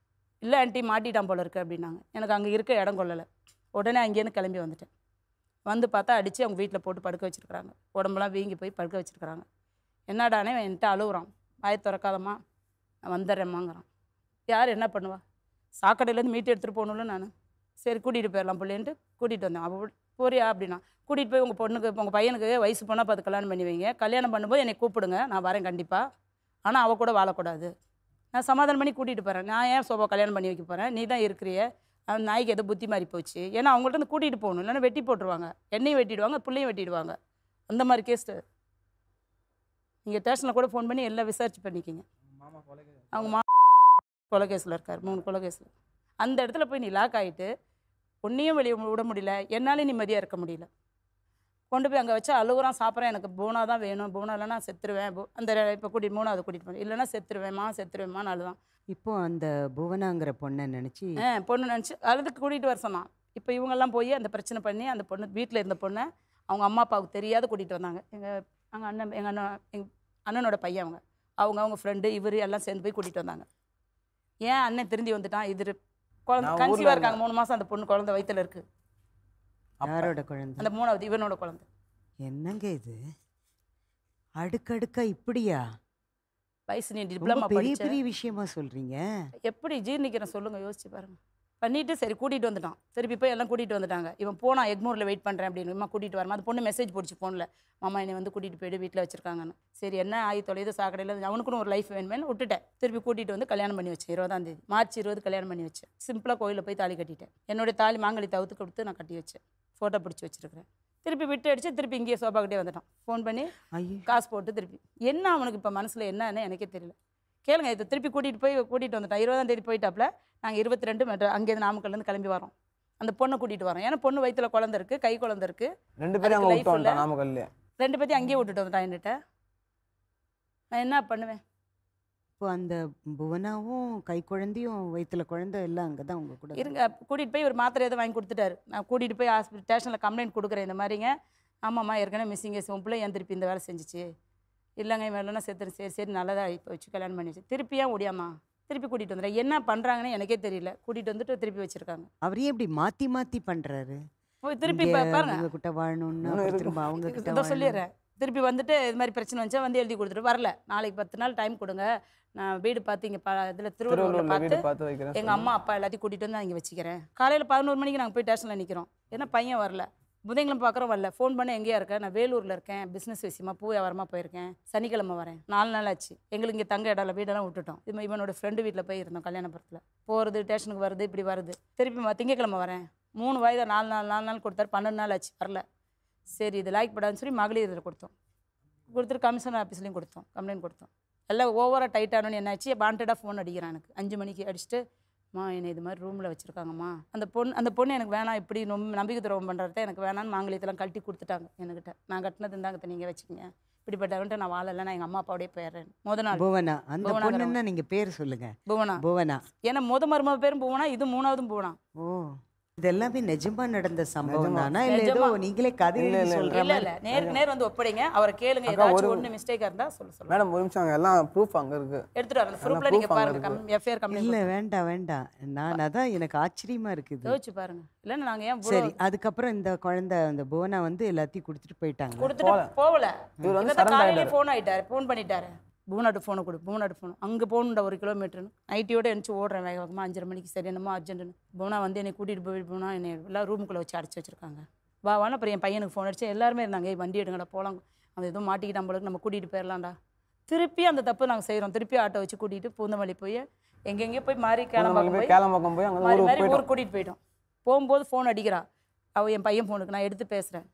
இல்லை ஆண்டி மாட்டிட்டான் போல இருக்குது அப்படின்னாங்க. எனக்கு அங்கே இருக்க இடம் கொள்ளலை. உடனே அங்கேருந்து கிளம்பி வந்துட்டேன். வந்து பார்த்தா அடித்து அவங்க வீட்டில் போட்டு படுக்க வச்சுருக்குறாங்க. உடம்புலாம் வீங்கி போய் படுக்க வச்சுருக்குறாங்க. என்னடானே என்கிட்ட அழுகுறான், வாயை திறக்காதம்மா நான் வந்துடுறேம்மாங்கிறான். யார் என்ன பண்ணுவா? சாக்கடையிலேருந்து மீட்டு எடுத்துகிட்டு போகணும்ல நான். சரி கூட்டிகிட்டு போயிடலாம் பிள்ளைன்ட்டு கூட்டிகிட்டு வந்தேன். அவள் போறியா அப்படின்னா, கூட்டிகிட்டு போய் உங்கள் பையனுக்கு வயசு போனால் பார்த்து கல்யாணம் பண்ணி வைங்க, கல்யாணம் பண்ணும்போது என்னை கூப்பிடுங்க, நான் வரேன் கண்டிப்பாக, ஆனால் அவள் கூட வாழக்கூடாது, நான் சமாதானம் பண்ணி கூட்டிகிட்டு போகிறேன். நான் ஏன் சோபா கல்யாணம் பண்ணி வைக்க போகிறேன், நீ தான் இருக்கிறிய, அவன் நாய்க்கு ஏதோ புத்தி மாறி போச்சு. ஏன்னா அவங்கள்ட்ட வந்து கூட்டிகிட்டு போகணும், இல்லைன்னா வெட்டி போட்டுருவாங்க, என்னையும் வெட்டிடுவாங்க, பிள்ளையும் வெட்டிடுவாங்க. அந்த மாதிரி கேஸ்ட்டு. நீங்கள் ஸ்டேஷனில் கூட ஃபோன் பண்ணி எல்லாம் விசாரிச்சு பண்ணிக்கிங்க. அவங்க கொலை கேஸில் இருக்கார், 3 கொலை கேஸில். அந்த இடத்துல போய் நீ லாக் ஆகிட்டு ஒன்றையும் வெளியே விட முடியல, என்னாலே நிம்மதியாக இருக்க முடியல. கொண்டு போய் அங்கே வச்சா அழுகுறான், சாப்பிட்றேன், எனக்கு போனா தான் வேணும், போனா இல்லைனா செத்துருவேன். அந்த இப்போ கூட்டிகிட்டு 3வது கூட்டிகிட்டு போனேன், இல்லைனா செத்துருவேம்மான்னு அழுதான். இப்போ அந்த புவனாங்கிற பொண்ணை நினச்சி பொண்ணு நினச்சி அதுக்கு கூட்டிகிட்டு வர சொன்னான். இப்போ இவங்கெல்லாம் போய் அந்த பிரச்சனை பண்ணி அந்த பொண்ணு வீட்டில் இருந்த பொண்ணை அவங்க அம்மா அப்பாவுக்கு தெரியாத கூட்டிகிட்டு வந்தாங்க. எங்கள் அண்ணனோட பையன் அவங்க ஃப்ரெண்டு இவர் எல்லாம் சேர்ந்து போய் கூட்டிகிட்டு வந்தாங்க. ஏன் அண்ணன் திருந்தி வந்துட்டான், இது குழந்தை கன்சீவாக இருக்காங்க, 3 மாதம் அந்த பொண்ணு குழந்தை வயிற்றில் இருக்குது. யாரோட குழந்தை? அந்த 3வது இவனோட குழந்தை. என்னங்க இது அடுக்கடுக்கா இப்படியா? வயசு நீ டிப்ளமா பெரிய பெரிய விஷயமா சொல்கிறீங்க. எப்படி ஜீர்ணிக்கிறேன் சொல்லுங்கள், யோசிச்சு பாருங்கள். பண்ணிவிட்டு சரி கூட்டிகிட்டு வந்துட்டான். திருப்பி போய் எல்லாம் கூட்டிகிட்டு வந்துட்டாங்க. இவன் போனால் எக்மோரில் வெயிட் பண்ணுறேன் அப்படின்னு இம்மா கூட்டிகிட்டு வரமா. அந்த பொண்ணு மெசேஜ் போடுச்சு ஃபோனில், மாமா என்னை வந்து கூட்டிகிட்டு போய்ட்டு வீட்டில் வச்சுருக்காங்கன்னு. சரி என்ன ஆகி தொலைது சாக்கடையில், அவனுக்குன்னு ஒரு லைஃப் வேணுமேனு விட்டுட்டேன். திருப்பி கூட்டிகிட்டு வந்து கல்யாணம் பண்ணி வச்சேன். 20ஆம் தேதி மார்ச் 20 கல்யாணம் பண்ணி வச்சேன். சிம்பிளாக கோயிலில் போய் தாலி கட்டிட்டேன். என்னுடைய தாலி மாங்கலி தவிர்த்து கொடுத்து நான் கட்டி வச்சேன். ஃபோட்டோ பிடிச்சி வச்சுருக்கிறேன். திருப்பி விட்டு அடிச்சு திருப்பி இங்கேயே சோபாக்கிட்டே வந்துட்டான். ஃபோன் பண்ணி காசு போட்டு திருப்பி என்ன அவனுக்கு இப்போ மனசில் என்னன்னு எனக்கே தெரியல. கேளுங்க, இதை திருப்பி கூட்டிகிட்டு வந்துட்டான். 20ஆம் தேதி போயிட்டாப்புல. நாங்கள் 22 அங்கேருந்து நாமக்கல்லேருந்து கிளம்பி வரோம். அந்த பொண்ணை கூட்டிகிட்டு வரோம். ஏன்னா பொண்ணு வயிற்றுல குழந்தை இருக்குது, கை குழந்தை இருக்குது. 2 பேரும் அங்கே விட்டு வந்துட்டான் நாமக்கல்ல. 2 பேத்தையும் அங்கேயே விட்டுட்டு வந்துட்டான் என்கிட்ட. நான் என்ன பண்ணுவேன்? இப்போ அந்த புவனாவும் கை குழந்தையும் வயிற்றுல குழந்தை எல்லாம் அங்கே தான் உங்கள் கூட இருங்க. கூட்டிகிட்டு போய் ஒரு மாத்திரை எதை வாங்கி கொடுத்துட்டாரு. நான் கூட்டிகிட்டு போய் ஹாஸ்பிட்டல் ஸ்டேஷனில் கம்ப்ளைண்ட் கொடுக்குறேன், இந்த மாதிரிங்க ஆமாம்மா ஏற்கனவே மிஸ்ஸிங் கேஸ், உன் பிள்ளை ஏன் திருப்பி இந்த வேலை செஞ்சிச்சு, இல்லைங்க வேலைன்னா செத்துரு. சரி நல்லதாக இப்போ வச்சு கல்யாணம் பண்ணி வச்சு திருப்பி ஏன் ஓடியாமா திருப்பி கூட்டிகிட்டு வந்துடுறேன். என்ன பண்ணுறாங்கன்னு எனக்கே தெரியல. கூட்டிகிட்டு வந்துட்டு திருப்பி வச்சுருக்காங்க. அவரே எப்படி மாற்றி பண்ணுறாரு. போய் திருப்பி பாருங்க அவங்க கிட்ட வாழணும்னு திரும்ப அவங்க கிட்ட இதை சொல்லிடுறேன். திருப்பி வந்துட்டு இது மாதிரி பிரச்சனை வந்துச்சா வந்து எழுதி கொடுத்துட்டு வரல. நாளைக்கு 10 நாள் டைம் கொடுங்க, நான் வீடு பார்த்து இங்கே இதில் திருவள்ளூரில் பார்த்து எங்கள் அம்மா அப்பா எல்லாத்தையும் கூட்டிகிட்டு வந்து நான் இங்கே வச்சுக்கிறேன். காலையில் 11 மணிக்கு நாங்கள் போய் ஸ்டேஷனில் நிற்கிறோம். ஏன்னா பையன் வரல. புதன்கிழமை பார்க்குறோம் வரல. ஃபோன் பண்ண எங்கேயா இருக்கேன், நான் வேலூரில் இருக்கேன், பிஸ்னஸ் விஷயமா பூ வியாபாரமாக போயிருக்கேன், சனிக்கிழமை வரேன். 4 நாள் ஆச்சு. எங்களுக்கு இங்கே தங்க இடம்ல வீடெல்லாம் விட்டுட்டோம். இது இவனோட ஃப்ரெண்டு வீட்டில் போய் இருந்தோம். கல்யாணபுரத்தில் போகிறது ஸ்டேஷனுக்கு வருது, இப்படி வருது. திருப்பி திங்கக்கிழமை வரேன். 3 வாய்தா 4 நாள் கொடுத்தாரு. 12 நாள் ஆச்சு வரல. சரி இது லாய்க் படாதுன்னு சொல்லி மகளிர் இதில் கொடுத்துட்டு கமிஷனர் ஆஃபீஸ்லேயும் கொடுத்தோம், கம்ப்ளைண்ட் கொடுத்தோம். எல்லாம் ஓவராக டைட்டானு என்னாச்சு, வாண்டடாக ஃபோன் அடிக்கிறான் எனக்கு. 5 மணிக்கு அடிச்சுட்டு, என்னை இது மாதிரி ரூமில் வச்சுருக்காங்கம்மா. அந்த பொண்ணு எனக்கு வேணாம், இப்படி ரொம்ப நம்பிக்கை துரோகம் பண்ணுறத எனக்கு வேணான்னு மாங்கலியத்தெல்லாம் கழட்டி கொடுத்துட்டாங்க என்கிட்ட. நான் கட்டினது இருந்தாங்க, நீங்கள் வச்சுக்கோங்க, இப்படிப்பட்டவன்ட்டு நான் வாழலை, நான் எங்கள் அம்மா அப்பாவோடய போயிடுறேன். நாள் புவனா, அந்த புவனா பொண்ணுன்னா நீங்க பேர் சொல்லுங்க. புவனா. புவனா. ஏன்னா மருமக பேரும் புவனா, இது 3ஆவதும் புவனா. ஓ, இது எல்லாமே நிஜமா நடந்த சம்பவம் தானா இல்ல ஏதோ நீங்களே கதை எழுதி சொல்ற இல்ல இல்ல, நேருக்கு நேர் வந்து ஒப்படைங்க, அவரை கேளுங்க, ஏதாச்சும் ஒண்ணு மிஸ்டேக்கா இருந்தா சொல்லுங்க. மேடம் ஒரு நிமிஷம், அங்க எல்லாம் ப்ரூஃப் அங்க இருக்கு, எடுத்துட்டு வரேன். ப்ரூஃப்ல நீங்க பாருங்க, எஃப்ஐஆர் கம்ப்ளைண்ட். இல்ல வேண்டாம் வேண்டாம், நான் அதான் எனக்கு ஆச்சரியமா இருக்குது. யோசிச்சு பாருங்க. இல்லன்னா நாங்க ஏன் சரி, அதுக்கப்புறம் இந்த குழந்தை அந்த புவனா வந்து எல்லாத்தையும் கொடுத்துட்டு போயிட்டாங்க. கொடுத்துட்டு போகல. இவர் வந்து இவன் காலையிலே ஃபோன் ஆயிட்டாரு, ஃபோன் பண்ணிட்டாரு. பூனாட்டு ஃபோனை கொடு, பூனாட்டு ஃபோன். அங்கே போகணுண்டா 1 கிலோமீட்டர்னு. நைட்டியோட எழுந்துச்சு ஓடுறேன் வேக வேகமாக 5:30 மணிக்கு. சரி என்னமோ அர்ஜென்ட்டுன்னு பூனா வந்து என்னை கூட்டிகிட்டு போய் பூனா என்னை எல்லாம் ரூமுக்குள்ளே வச்சு அடைச்சி வச்சிருக்காங்க. வான்னு அப்புறம் என் பையனுக்கு ஃபோன் அடிச்சு எல்லாருமே இருந்தாங்க, வண்டி எடுங்கடா போகலாம், அவன் எதுவும் மாட்டிக்கிட்டான் போல, நம்ம கூட்டிகிட்டு போயிடலாம்டா. திருப்பி அந்த தப்பு நாங்கள் செய்கிறோம். திருப்பி ஆட்டோ வச்சு கூட்டிகிட்டு பூந்தமல்லி போய் எங்கெங்கேயோ போய் மாறி கேளம்பாக்கம் போய் மாறி மாறி ஊருக்கு கூட்டிகிட்டு போயிட்டோம். போகும்போது ஃபோன் அடிக்கிறா அவள், என் பையன் ஃபோனுக்கு. நான் எடுத்து பேசுகிறேன்,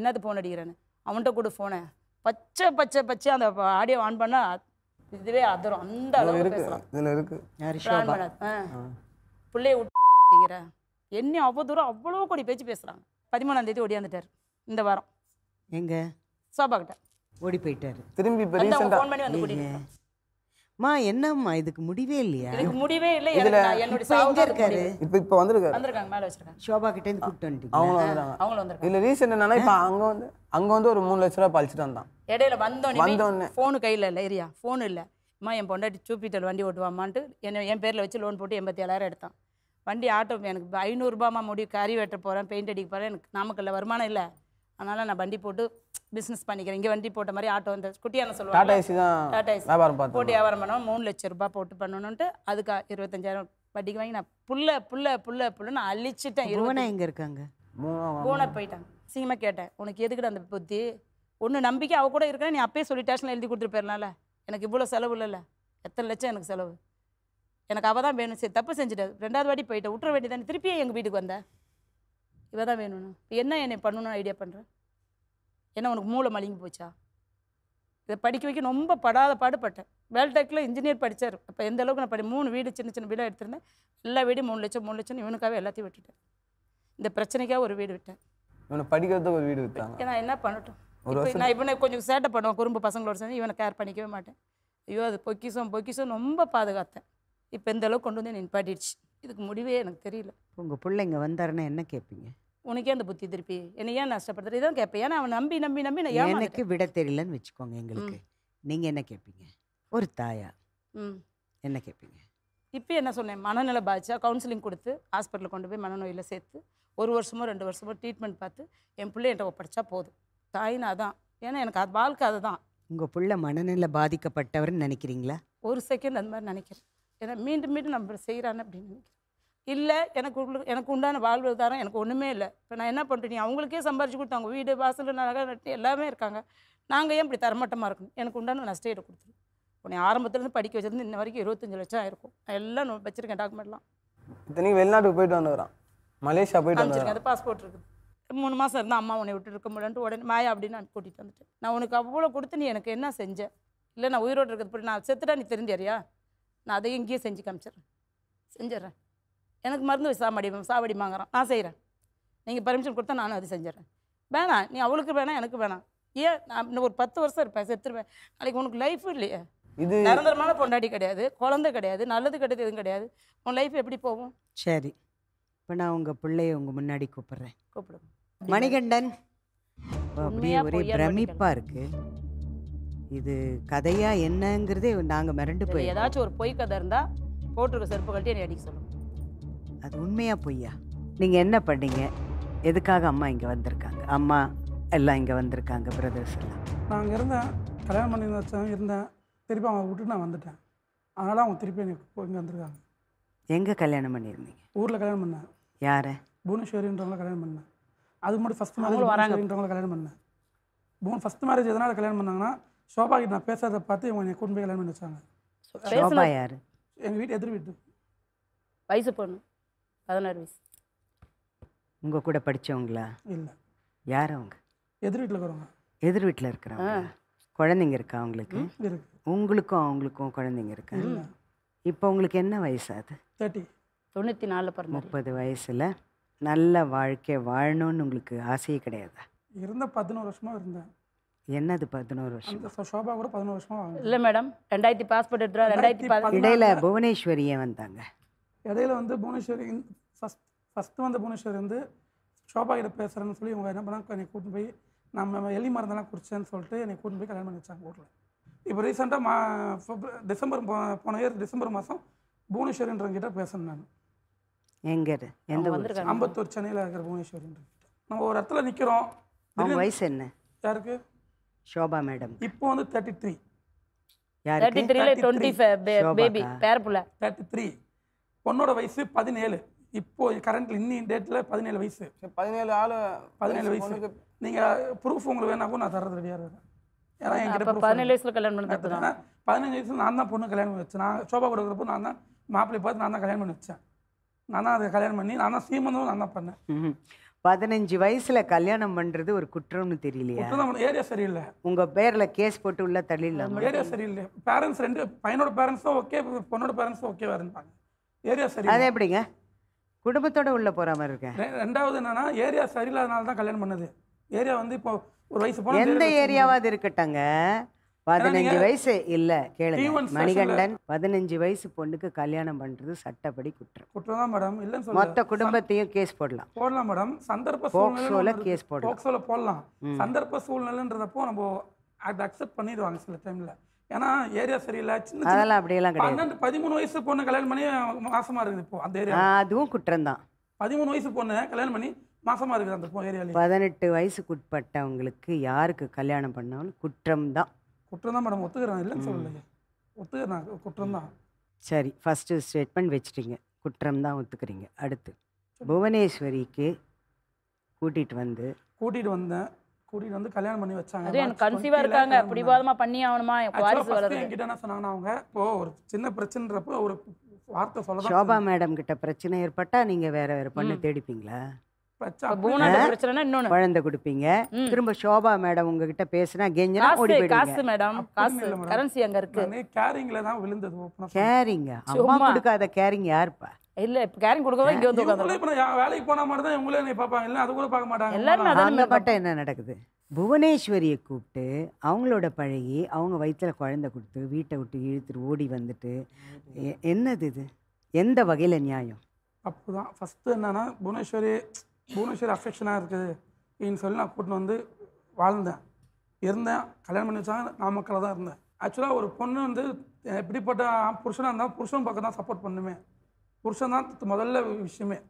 என்னது ஃபோன் அடிக்கிறேன்னு. அவன்கிட்ட கூட ஃபோனை பச்சை பச்சை பச்சை அந்த ஆடியோ ஆன் பண்ணால் இதுவே அதரும், அந்த அளவுக்கு பேசுகிறான். பிள்ளைய விட்டுங்கிற என்ன அவ்வளோ தூரம் அவ்வளோ கோடி பேச்சு பேசுகிறாங்க. 13ஆம் தேதி ஓடியாந்துட்டார் இந்த வாரம். எங்க சோபா கிட்ட ஓடி போயிட்டாரு. திரும்பி ஃபோன் பண்ணி வந்து கூட்டிட்டு மா, என்னம்மா இதுக்கு முடிவே இல்லையா? இதுக்கு முடிவே இல்லை. என்னோட எங்க இருக்காரு? இப்போ வந்திருக்காங்க, மேலே வச்சிருக்காங்க. சோபா கிட்ட இருந்து கூப்பிட்டு வந்துட்டீங்க. அவங்களும் வந்திருக்காங்க. இல்ல ரீசன் என்னன்னா, இப்போ அங்க வந்து ஒரு 3 லட்ச ரூபாய் பழிச்சிட்டு வந்தான். இடையில வந்தோடனே ஃபோனு கையில் இல்லை, ஏரியா ஃபோனு இல்லை. அம்மா என் பொண்டாட்டி ஜூபிட்டர் வண்டி ஓட்டுவாமான்ட்டு என் பேரில் வச்சு லோன் போட்டு 87,000 எடுத்தான். வண்டி ஆட்டோ எனக்கு 500 ரூபாய்மா முடிவு, கறி வெட்ட போகிறேன், பெயிண்ட் அடிக்க போகிறேன், எனக்கு நாமக்கல்ல வருமானம் இல்லை, அதனால் நான் வண்டி போட்டு பிஸ்னஸ் பண்ணிக்கிறேன். இங்கே வண்டி போட்ட மாதிரி ஆட்டோ இந்த குட்டியான சொல்லுவாங்க, டாடா ஏசி போட்டு வியாபாரம் பண்ணோம். 3 லட்ச ரூபாய் போட்டு பண்ணணுன்ட்டு அதுக்கு 25,000 வட்டிக்கு வாங்கி நான் புல்ல அழிச்சிட்டேன். எங்கே இருக்காங்க? போனர் போயிட்டாங்க. சீக்கிரமாக கேட்டேன், உனக்கு எதுக்கிட்ட அந்த புத்தி? ஒன்று நம்பிக்கை அவ கூட இருக்கிறேன், நீ அப்பயே சொல்லி ஸ்டேஷனில் எழுதி கொடுத்துட்டு போயிடலாம்ல. எனக்கு இவ்வளோ செலவு இல்லைல்ல, எத்தனை லட்சம் எனக்கு செலவு. எனக்கு அவள் தான் வேணும். சரி தப்பு செஞ்சுட்டேன், 2வது வாட்டி போயிட்டேன், விட்டுற வேண்டி தானே. திருப்பியே எங்கள் வீட்டுக்கு வந்தேன், இவ தான் வேணும்னு. என்ன என்னை பண்ணணும்னு ஐடியா பண்ணுறேன்? என்ன உனக்கு மூளை மலிங்கி போச்சா? இதை படிக்க வைக்க ரொம்ப பாடுபட்டேன். வேல்டெக்கில் இன்ஜினியர் படித்தார். அப்போ எந்த அளவுக்கு நான் 3 வீடு சின்ன வீடாக எடுத்திருந்தேன். எல்லா வீடும் 3 லட்சம் இவனுக்காகவே எல்லாத்தையும் விட்டுட்டேன். இந்த பிரச்சனைக்காக ஒரு வீடு விட்டேன். இவனை படிக்கிறதுக்கு ஒரு வீடு விட்டாங்க. ஏன்னா என்ன பண்ணட்டும், நான் இவனை கொஞ்சம் சேட்டை பண்ணுவேன், குறும்பு பசங்களோட சேர்ந்து. இவனை கேர் பண்ணிக்கவே மாட்டேன். ஐயோ அது பொக்கிஷம் ரொம்ப பாதுகாத்தேன். இப்போ இந்த அளவுக்கு கொண்டு வந்து நிப்பாட்டிடுச்சு. இதுக்கு முடிவே எனக்கு தெரியல. உங்கள் பிள்ளைங்க வந்தாருன்னா என்ன கேட்பீங்க? உனக்கே அந்த புத்தி திருப்பி என்னை ஏன் நஷ்டப்படுத்துறது இதான் கேட்பேன். ஏன்னா அவன் நம்பி நான் எனக்கு விட தெரியலன்னு வச்சுக்கோங்க எங்களுக்கு. நீங்கள் என்ன கேட்பீங்க ஒரு தாயா? என்ன கேட்பீங்க? இப்போ என்ன சொன்னேன், மனநிலை பாதிச்சா கவுன்சிலிங் கொடுத்து ஹாஸ்பிட்டலில் கொண்டு போய் மனநோயில் சேர்த்து 1 வருஷமோ 2 வருஷமோ ட்ரீட்மெண்ட் பார்த்து என் பிள்ளை என்கிட்ட ஒப்படைச்சா போதும். தாயினா அதான். ஏன்னா எனக்கு அது வாழ்க்கை அதுதான். உங்கள் பிள்ளை மனநிலை பாதிக்கப்பட்டவர்னு நினைக்கிறீங்களா? ஒரு செகண்ட் அந்த மாதிரி நினைக்கிறேன். ஏன்னா மீண்டும் நம்ம செய்கிறான்னு அப்படின்னு நினைக்கிறேன். இல்லை எனக்கு உண்டான வாழ்வாதாரம் எனக்கு ஒன்றுமே இல்லை. இப்போ நான் என்ன பண்ணுறேன், அவங்களுக்கே சம்பாரிச்சு கொடுத்து அவங்க வீடு வாசல் நகை நட்டு எல்லாமே இருக்காங்க. நாங்கள் ஏன் இப்படி தரமட்டமாக இருக்கணும்? எனக்கு உண்டான நஷ்டம் ஈடு கொடுத்துரு. உன்னை ஆரம்பத்துலேருந்து படிக்க வச்சது இன்ன வரைக்கும் 25 லட்சம் ஆயிருக்கும். நான் எல்லாம் வச்சிருக்கேன் டாக்குமெண்ட்லாம். இத்தனைக்கு வெளிநாட்டுக்கு போயிட்டு வந்துடுறான், மலேசியா போயிட்டு வந்துருக்கேன். அது பாஸ்போர்ட் இருக்குது. 3 மாதம் இருந்தால் அம்மா உன்னை விட்டு இருக்க முடியலன்ட்டு உடனே மாயா அப்படின்னு நான் கூட்டிகிட்டு வந்துட்டேன். நான் உனக்கு அவ்வளோ கொடுத்து நீ எனக்கு என்ன செஞ்சேன்? இல்லை நான் உயிரோடு இருக்கிறது போய் நான் செத்துட்டா நீ தெரிஞ்சாரியா? நான் அதையும் இங்கேயே செஞ்சு செஞ்சிடறேன். எனக்கு மருந்து வச்சு சாவடி வாங்குறான், நான் செய்கிறேன். நீங்கள் பர்மிஷன் கொடுத்தா நானும் அது செஞ்சிடறேன். வேணாம், நீ அவளுக்கு வேணாம் எனக்கு வேணாம். ஏன் நான் இன்னும் ஒரு 10 வருஷம் இருப்பேன், செத்துருவேன். நாளைக்கு உனக்கு லைஃப் இல்லையே. இது நிரந்தரமான பொண்டாட்டி கிடையாது, குழந்தை கிடையாது, நல்லது கிடையாது, எதுவும் கிடையாது. உன் லைஃப் எப்படி போகும்? சரி, இப்போ நான் உங்கள் பிள்ளைய உங்கள் முன்னாடி கூப்பிட்றேன். கூப்பிடுங்க. மணிகண்டன். அப்படியே ஒரே பிரமிப்பாக இருக்குது. இது கதையா என்னங்கிறதே நாங்கள் மிரண்டு போய். ஏதாச்சும் ஒரு பொய் கதை இருந்தால் போட்டிருக்க செருப்பு கழட்டி என்னை அடிக்க சொல்லுங்கள். அது உண்மையா பொய்யா? நீங்கள் என்ன பண்ணீங்க? எதுக்காக அம்மா இங்கே வந்திருக்காங்க? அம்மா எல்லாம் இங்கே வந்திருக்காங்க, பிரதர்ஸ் எல்லாம். நான் அங்கே இருந்தேன், கல்யாணம் பண்ணி வச்சேன், இருந்தேன். திருப்பி அவங்க விட்டுட்டு நான் வந்துட்டேன். அதனால் அவங்க திருப்பி எனக்கு இங்கே வந்திருக்காங்க. எங்கே கல்யாணம் பண்ணியிருந்தீங்க? ஊரில் கல்யாணம் பண்ணேன். யாரை? புவனேஸ்வரின்றவங்கள கல்யாணம் பண்ணேன். அதுக்கு மட்டும் ஃபஸ்ட் மேரேஜ் புவனேஸ்வரின்றவங்கள கல்யாணம் பண்ணேன். ஃபஸ்ட் மேரேஜ் எதனால் கல்யாணம் பண்ணாங்கன்னா, ஷோபாக்கு நான் பேசுறதை பார்த்து இவங்க என்னை கொண்டு போய் கல்யாணம் பண்ணி வச்சாங்க. ஷோபா யார்? எங்கள் வீட்டு எதிர் வீட்டு வயசு பொண்ணு, 16 வயசு. உங்கள் கூட படித்தவங்களா? இல்லை. யார் அவங்க? எதிர் வீட்டில் இருக்கிறவங்க. எதிர் வீட்டில் இருக்கிறாங்க. குழந்தைங்க இருக்கா அவங்களுக்கு? இருக்கு. உங்களுக்கும் அவங்களுக்கும் குழந்தைங்க இருக்கா? இப்போ உங்களுக்கு என்ன வயசு? அது 94 பிறந்த 30 வயசில் நல்ல வாழ்க்கை வாழணும்னு உங்களுக்கு ஆசையே கிடையாதா? இருந்த 11 வருஷமாக இருந்தேன். என்னது 11 வருஷம்? அந்த ஷோபா கூட 11 வருஷமா வாங்க. இல்லை மேடம் 2000 பாஸ்போர்ட் எடுத்துறா 2010 இடையில புவனேஸ்வரி ஏன் வந்தாங்க? இடையில வந்து புவனேஸ்வரி ஃபஸ்ட்டு வந்த புவனேஸ்வரி வந்து ஷோபா கிட்ட பேசுகிறேன்னு சொல்லி இவங்க என்ன பண்ணாங்க, என்னை கூட்டின்னு போய் நம்ம எலி மருந்தெல்லாம் குடிச்சேன்னு சொல்லிட்டு என்னை கூட்டின்னு போய் கல்யாணம் பண்ணி வச்சாங்க ஊரில். இப்போ ரீசெண்டாக டிசம்பர் போன இயர் டிசம்பர் மாதம் புவனேஸ்வரின்றவங்கிட்ட பேசணும் நான். எங்க எந்த ஊர்? வந்திருக்காங்க. அம்பத்தூர் சென்னையில் இருக்கிற புவனேஸ்வரின்றவங்கிட்ட நம்ம ஒரு இடத்துல நிற்கிறோம். அவங்க வயசு என்ன? யாருக்கு? ஷோபா மேடம். இப்போ வந்து 33. யாருக்கு? 33ல 25 பேபி பேரப்புள்ள 33. பொண்ணோட வயசு 17. இப்போ கரண்ட்ல இன்னும் டேட்டில் 17 வயசு. 17 வயசு. நீங்கள் ப்ரூஃப் உங்களுக்கு வேணா கூட நான் தரது ரெடியாக இருக்கேன். ஏன்னா என்கிட்ட 17 வயசுல கல்யாணம் பண்ணது தான். 15 வயசுல நான் தான் பொண்ணு கல்யாணம் பண்ணி வச்சேன். நான் சோபா கொடுக்குறப்போ நான் தான் மாப்பிள்ளை பார்த்து நான் தான் கல்யாணம் பண்ணி வச்சேன். நான் தான் அதை கல்யாணம் பண்ணி நான் தான் சீமந்தம் நான் தான் பண்ணேன். 15 வயசுல கல்யாணம் பண்றது ஒரு குற்றம்னு தெரியலையா? ஏரியா சரியில்லை. உங்க பேர்ல கேஸ் போட்டு உள்ள தள்ளிடலாம். ஏரியா சரியில்லை. பேரண்ட்ஸ் ரெண்டு பையனோட பேரண்ட்ஸும் ஓகே, பொண்ணோட பேரண்ட்ஸும் ஓகேவா இருந்தாங்க. ஏரியா சரி. அது எப்படிங்க குடும்பத்தோட உள்ள போற மாதிரி இருக்கேன்? ரெண்டாவது என்னன்னா ஏரியா சரியில்லாதனால தான் கல்யாணம் பண்ணது. ஏரியா வந்து இப்போ ஒரு வயசு போன எந்த ஏரியாவாது இருக்கட்டங்க. 15 வயசு இல்ல கேளுங்க மணிகண்டன், 15 வயசு பொண்ணுக்கு கல்யாணம் பண்றது சட்டப்படி குற்றம் தான் மேடம். இல்லன்னு சொல்ல மொத்த குடும்பத்தையும் கேஸ் போடலாம் மேடம். சந்தர்ப்ப சூழ்நிலை கேஸ் போடலாம். சந்தர்ப்ப சூழ்நிலைன்றதப்போ நம்ம அதை அக்செப்ட் பண்ணிடுவாங்க சில டைம்ல. ஏன்னா ஏரியா சரியில்லை. அதெல்லாம் அப்படியெல்லாம் கிடையாது. 13 வயசு பொண்ணு கல்யாணம் பண்ணி மாசமா இருக்குது இப்போ அந்த ஏரியா. அதுவும் குற்றம் தான். 13 வயசு பொண்ணு கல்யாணம் பண்ணி மாசமா இருக்குது அந்த ஏரியால. 18 வயசுக்குட்பட்டவங்களுக்கு யாருக்கு கல்யாணம் பண்ணாலும் குற்றம் தான். குற்றம் தான் மேடம். ஒத்துக்கிறேன், இல்லைன்னு சொல்லலையே, ஒத்துக்கிறேன், குற்றம் தான். சரி, ஃபர்ஸ்ட் ஸ்டேட்மெண்ட் வச்சுட்டீங்க, குற்றம் தான் ஒத்துக்கிறீங்க. அடுத்து புவனேஸ்வரிக்கு கூட்டிட்டு வந்தேன். கூட்டிட்டு வந்து கல்யாணம் பண்ணி வச்சாங்க. அது எனக்கு கன்சீவா இருக்காங்க, பிடிவாதமா பண்ணி ஆவணுமா வாரிசு வளருது. என்கிட்ட என்ன சொன்னாங்கன்னா அவங்க இப்போ ஒரு சின்ன பிரச்சனைன்றப்போ ஒரு வார்த்தை சொல்லலாம். ஷோபா மேடம் கிட்ட பிரச்சனை ஏற்பட்டா நீங்க வேற பொண்ணு தேடிப்பீங்களா? பிரச்சனை இன்னொன்னு குழந்தை கொடுப்பீங்க. திரும்ப ஷோபா மேடம் உங்ககிட்ட பேசினா கெஞ்சனா ஓடி போயிடுவீங்க. காசு மேடம், காசு கரன்சி அங்க இருக்கு. கேரிங்ல தான் விழுந்தது. கேரிங்க அம்மா கொடுக்காத கேரிங் யாருப்பா? இல்ல இப்ப கேரிங் கொடுக்கவே இங்க வந்து உட்கார்ந்து. இப்ப வேலைக்கு போனா மட்டும் தான் இவங்களே என்னை பார்ப்பாங்க, இல்ல அது கூட பார்க்க மாட்டாங்க. எல்லாரும் அங்க மட்டும் என்ன நடக்குது? புவனேஸ்வரியை கூப்பிட்டு அவங்களோட பழகி அவங்க வயிற்றுல குழந்தை கொடுத்து வீட்டை விட்டு இழுத்துட்டு ஓடி வந்துட்டு என்னது இது? எந்த வகையில நியாயம்? அப்போதான் ஃபஸ்ட்டு என்னன்னா புவனேஸ்வரி அஃபெக்ஷனாக இருக்குது அப்படின்னு சொல்லி நான் கூட்டின்னு வந்து இருந்தேன். கல்யாணம் பண்ணி வச்சாங்க. நாமக்கல்ல தான் இருந்தேன். ஆக்சுவலாக ஒரு பொண்ணு வந்து எப்படிப்பட்ட புருஷனாக இருந்தால் புருஷன் பக்கம் தான் சப்போர்ட் பண்ணுமே. புருஷன் தான் முதல்ல விஷயமே.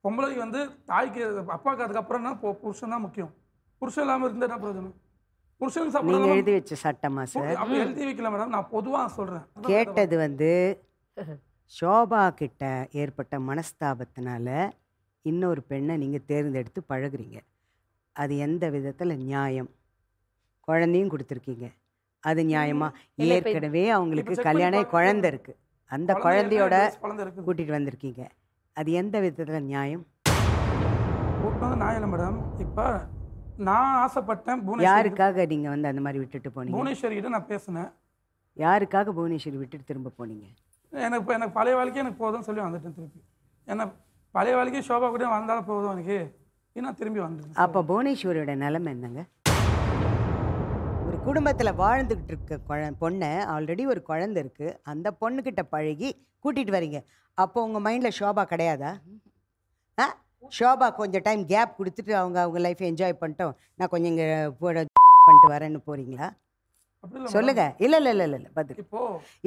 பொம்பளைக்கு வந்து தாய்க்கு அப்பாவுக்கு அதுக்கப்புறம்னா புருஷன் தான் முக்கியம். புருஷன் இல்லாமல் இருந்தால் என்ன பிரயோஜனம்? புருஷனுக்கு சப்போர்ட் எழுதி வச்ச சட்டமா சார்? அப்படி எழுதி வைக்கல மேடம், நான் பொதுவாக சொல்கிறேன். கேட்டது வந்து ஷோபா கிட்ட ஏற்பட்ட மனஸ்தாபத்தினால இன்னொரு பெண்ணை நீங்கள் தேர்ந்தெடுத்து பழகுறீங்க. அது எந்த விதத்தில் நியாயம்? குழந்தையும் கொடுத்துருக்கீங்க, அது நியாயமா? ஏற்கனவே அவங்களுக்கு கல்யாணம் குழந்தை இருக்குது, அந்த குழந்தையோட கூட்டிகிட்டு வந்திருக்கீங்க, அது எந்த விதத்தில் நியாயம்? நியாயம் இல்லை மேடம். இப்போ நான் ஆசைப்பட்டேன். யாருக்காக நீங்கள் வந்து அந்த மாதிரி விட்டுட்டு போனீங்க? புவனேஸ்வரி கிட்ட நான் பேசினேன். யாருக்காக புவனேஸ்வரி விட்டுட்டு திரும்ப போனீங்க? எனக்கு பழைய வாழ்க்கை எனக்கு போதும்னு சொல்லி வந்துட்டேன் திருப்பி. ஏன்னா பழைய வாழ்க்கை ஷோபா கூட வந்தாலும் போதும் எனக்கு, இன்னும் திரும்பி வந்துட்டேன். அப்போ புவனேஸ்வரியோட நிலைமை என்னங்க? ஒரு குடும்பத்தில் வாழ்ந்துக்கிட்டு இருக்க பொண்ணை, ஆல்ரெடி ஒரு குழந்தை இருக்குது, அந்த பொண்ணுக்கிட்ட பழகி கூட்டிகிட்டு வரீங்க. அப்போ உங்கள் மைண்டில் ஷோபா கிடையாதா? ஷோபா கொஞ்சம் டைம் கேப் கொடுத்துட்டு அவங்க லைஃப்பை என்ஜாய் பண்ணிட்டோம், நான் கொஞ்சம் இங்கே பண்ணிட்டு வரேன்னு போகிறீங்களா? சொல்லுங்க. இல்லை பதில்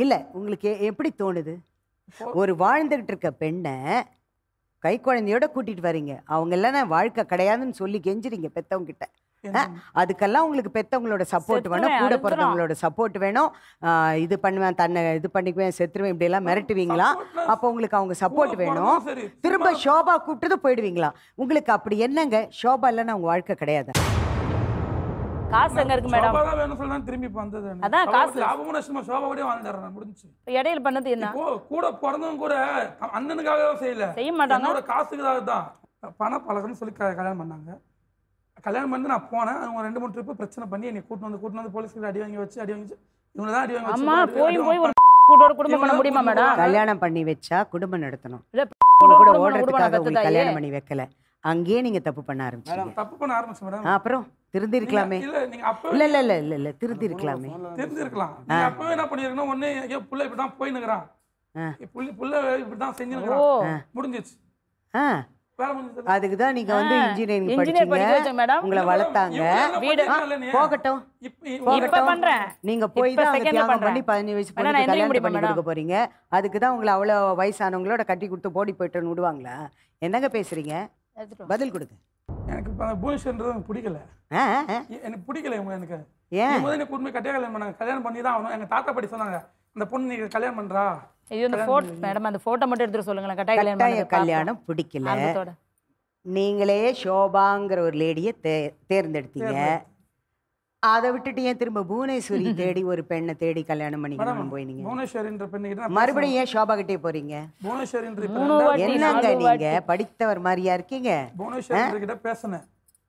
இல்லை. உங்களுக்கு எப்படி தோணுது? ஒரு வாழ்ந்துகிட்டு இருக்க பெண்ணை கை குழந்தையோட கூட்டிட்டு வரீங்க, அவங்க எல்லாம் வாழ்க்கை கிடையாதுன்னு சொல்லி கெஞ்சுறீங்க பெத்தவங்க கிட்ட. அதுக்கெல்லாம் உங்களுக்கு பெத்தவங்களோட சப்போர்ட் வேணும், கூட பிறந்தவங்களோட சப்போர்ட் வேணும். இது பண்ணுவேன், தன்னை இது பண்ணிக்குவேன், செத்துருவேன், இப்படி எல்லாம் மிரட்டுவீங்களா? அப்போ உங்களுக்கு அவங்க சப்போர்ட் வேணும். திரும்ப ஷோபா கூப்பிட்டு போயிடுவீங்களா? உங்களுக்கு அப்படி என்னங்க? ஷோபா இல்லைன்னா உங்க வாழ்க்கை கிடையாது. காசு எங்க இருக்கு மேடம்? ஷோபா வேணும் சொல்லி திரும்பி வந்தது. அதான் காசு லாபமும் நஷ்டமா ஷோபாவோடே வாழ்ந்துறேன், முடிஞ்சு. இடையில பண்ணது என்ன? கூட பிறந்தவங்க கூட அண்ணனுக்காக செய்ய மாட்டாங்க, என்னோட காசுக்காக தான். பண பழக்கம்னு சொல்லி கல்யாணம் பண்ணாங்க. கல்யாணம் பண்ணி நான் போனேன். அவங்க 2-3 ட்ரிப்பு பிரச்சனை பண்ணி என்னை கூட்டிட்டு வந்து போலீஸ்க்கு அடி வாங்கி வச்சு இவங்க தான் அடி வாங்கி வச்சு. அம்மா போய் ஒரு குடும்பம் பண்ண முடியுமா மேடம்? கல்யாணம் பண்ணி வச்சா குடும்பம் நடத்தணும். கூட ஓடுறதுக்காக கல்யாணம் பண்ணி வைக்கல. அங்கேயே நீங்க தப்பு பண்ண ஆரம்பிச்சீங்க. தப்பு பண்ண ஆரம்பிச்சேன் மேடம். அப்புறம் திருந்திருக்கலாமே. இல்ல நீங்க அப்பவே இல்ல திருந்திருக்கலாமே. தெரிஞ்சிருக்கலாம். நீங்க அப்பவே என்ன பண்ணிருக்கணும், ஒண்ணு ஐயோ புள்ள இப்படிதான் போயினுக்குறான், புள்ள இப்படிதான் செஞ்சுனுக்குறான், முடிஞ்சிச்சு, ஆ வேலை முடிஞ்சது. அதுக்கு தான் நீங்க வந்து இன்ஜினியரிங் இன்ஜினியர் படிக்க படிச்சீங்க, வச்சேன் மேடம். உங்களை வளர்த்தாங்க. போகட்டும். போகட்டும் இப்ப பண்றேன். நீங்க போய் இப்ப தான் அங்க second ல தியாகம் பண்றேன். பண்ணி 15 வயசு வேணா பொண்ணுக்கு நான் எந்திரிக்க கல்யாணம் முடியுமா பண்ணி மேடம்? கொடுக்க போறீங்க. அதுக்கு தான் உங்களை அவ்வளோ வயசானவங்களோட கட்டி கொடுத்து போடி போயிட்டுன்னு விடுவாங்களா? என்னங்க பேசுறீங்க? எடுத்துட்டு வா. பதில் கொடுங்க. எனக்கு இப்போ அந்த புவனேஸ்வரன்றது எனக்கு பிடிக்கல. ஆ, ஆ. எனக்கு பிடிக்கல இவங்க. எனக்கு ஏன்? முதல்ல எனக்கு கூட்டு போய் கட்டியா கல்யாணம் பண்ணாங்க. கல்யாணம் பண்ணி தான் ஆகணும். எங்க தாத்தா பாட்டி சொன்னாங்க, இந்த பொண்ணு நீங்க கல்யாணம் பண்றா. ஐயோ இந்த போட்டோ மேடம், அந்த போட்டோ மட்டும் எடுத்துட்டு சொல்லுங்களேன். கட்டாய கல்யாணம் கட்டாய பண்ணதை கல்யாணம் பிடிக்கல. ஆர்வத்தோட. நீங்களே ஷோபாங்கிற ஒரு லேடியை தேர்ந்தெடுத்தீங்க. அதை விட்டுட்டு ஏன் திரும்ப புவனேஸ்வரி தேடி ஒரு பெண்ணை தேடி கல்யாணம் பண்ணிக்கணும் போயினீங்க? புவனேஸ்வரின்ற பெண்ணுகிட்ட மறுபடியும் ஏன் ஷோபா கிட்டே போறீங்க? புவனேஸ்வரின்ற என்னங்க நீங்க படித்தவர் மாதிரியா இருக்கீங்க? புவனேஸ்வரி கிட்ட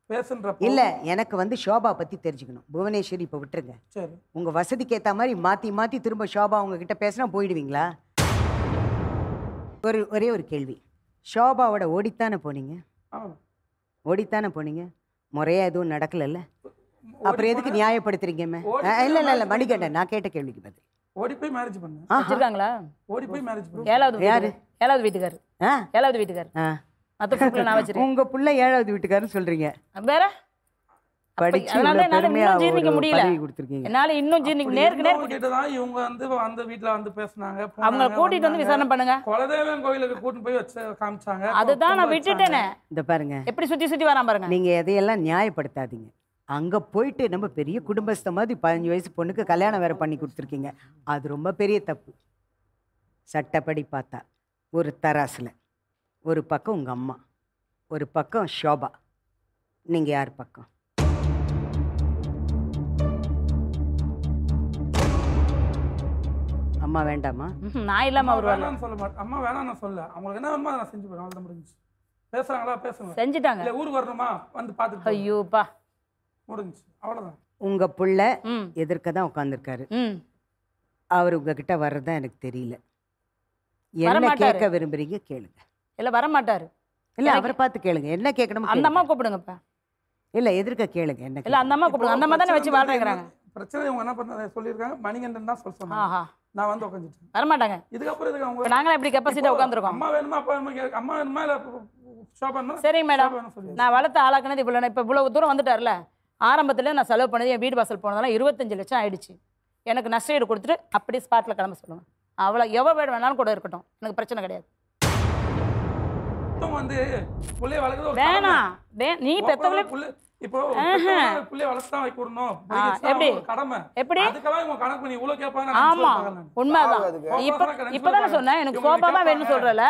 பேசுன்றப்போ இல்ல, எனக்கு வந்து ஷோபா பத்தி தெரிஞ்சுக்கணும். புவனேஸ்வரி இப்ப விட்டுருங்க. சரி, உங்க வசதிக்கு ஏத்த மாதிரி மாத்தி மாத்தி திரும்ப ஷோபா உங்ககிட்ட பேசினா போயிடுவீங்களா? ஒரே ஒரு கேள்வி, ஷோபாவோட ஓடித்தானே போனீங்க? ஆமா. ஓடித்தானே போனீங்க, முறையா எதுவும் நடக்கலல்ல? அப்புறம் எதுக்கு நியாயப்படுத்துறீங்க? இல்ல மணிகண்டன், நான் கேட்ட கேள்விக்கு பதில். ஓடி போய் மேரேஜ் பண்ணேன். வச்சிருக்காங்களா? ஓடி போய் மேரேஜ் பண்ணேன். ஏழாவது வீட்டுக்காரு. ஏழாவது வீட்டுக்காரு. மத்த புள்ள நான் வச்சிருக்கேன். உங்க புள்ள ஏழாவது வீட்டுக்காரன்னு சொல்றீங்க. வேற படிச்சு அதனால என்னால பெருமையா இன்னும் ஜீர்ணிக்க ஒரு முடியல. பதவி கொடுத்திருக்கீங்க. என்னால இன்னும் ஜீர்ணிக்க நேருக்கு நேர் கேட்டதான் இவங்க வந்து அந்த வீட்டுல வந்து பேசினாங்க. அவங்க கூட்டிட்டு வந்து விசாரணை பண்ணுங்க. குலதெய்வம் கோயிலுக்கு கூட்டிட்டு போய் வச்சு காமிச்சாங்க. அதுதான் நான் விட்டுட்டேனே. இந்த பாருங்க, எப்படி சுத்தி சுத்தி வரான் பாருங்க. நீங்க எதையெல்லாம் நியாயப்படுத்தாதீங்க. அங்க போயிட்டு நம்ம பெரிய குடும்பஸ்த மாதிரி 15 வயசு பொண்ணுக்கு கல்யாணம் வேற பண்ணி கொடுத்துருக்கீங்க. அது ரொம்ப பெரிய தப்பு. சட்டப்படி பார்த்தா ஒரு தராசுல ஒரு பக்கம் உங்க அம்மா, ஒரு பக்கம் ஷோபா. நீங்க யார் பக்கம்? அம்மா வேண்டாமா? நான் இல்லாம அவர் வரல. வேணாம்னு சொல்ல மாட்டேன். அம்மா வேணாம் நான் சொல்ல. அவங்களுக்கு என்ன வேணுமோ அதை நான் செஞ்சு போறேன். அவ்வளவுதான் முடிஞ்சு. பேசுறாங்களா பேசுங்க. செஞ்சுட்டாங்க. இல்ல ஊருக்கு வரணுமா வந்து பார்த்துட்டு ஐயோப்பா முடிஞ்சு. அவ்வளவுதான். உங்க புள்ள எதிர்க்க தான் உட்காந்துருக்காரு. அவர் உங்ககிட்ட வர்றதுதான் எனக்கு தெரியல. என்ன கேட்க விரும்புறீங்க கேளுங்க. இல்ல வர மாட்டாரு. இல்ல அவரை பார்த்து கேளுங்க, என்ன கேட்கணும். அந்த அம்மா கூப்பிடுங்கப்பா. இல்ல எதிர்க்க கேளுங்க. என்ன இல்ல அந்த அம்மா கூப்பிடுங்க. அந்த அம்மா தானே வச்சு வாழ்றாங்க. பிரச்சனை இவங்க என்ன பண்ண சொல்லியிருக்காங்க, மணிகண்டன் தான் சொன்னாங்க. நான் வந்து உட்காந்துட்டேன். வர மாட்டாங்க. இதுக்கப்புறம் இதுக்கு அவங்க நாங்களே எப்படி கெப்பாசிட்டி உட்காந்துருக்கோம். அம்மா வேணுமா அப்பா வேணுமா அம்மா வேணுமா இல்ல ஷாப் வேணுமா? சரிங்க மேடம், நான் வளர்த்து ஆளாக்குனது இவ்வளோ. இப்போ இவ்வளோ தூரம் வந்துட்டார்ல, ஆரம்பத்தில் நான் செலவு பண்ணது என் வீடு வாசல் போனதெல்லாம் 25 லட்சம் ஆயிடுச்சு. எனக்கு நஷ்டஈடு கொடுத்துட்டு அப்படியே ஸ்பாட்டில் கிளம்ப சொல்லுங்க. அவ்வளோ எவ்வளோ பேர் வேணாலும் கூட இருக்கட்டும், எனக்கு பிரச்சனை கிடையாது. வந்து புள்ளைய வளர்க்குறது வேணாம். நீ பெத்தவளே இப்போ புள்ளைய வளர்த்தா வைக்கணும் எப்படி கடமை. எப்படி அதுக்கெல்லாம் இவங்க கணக்கு பண்ணி இவ்வளவு கேட்பாங்க. ஆமா உண்மைதான். இப்பதானே சொன்னேன் எனக்கு சோபா தான் வேணும்னு சொல்றல.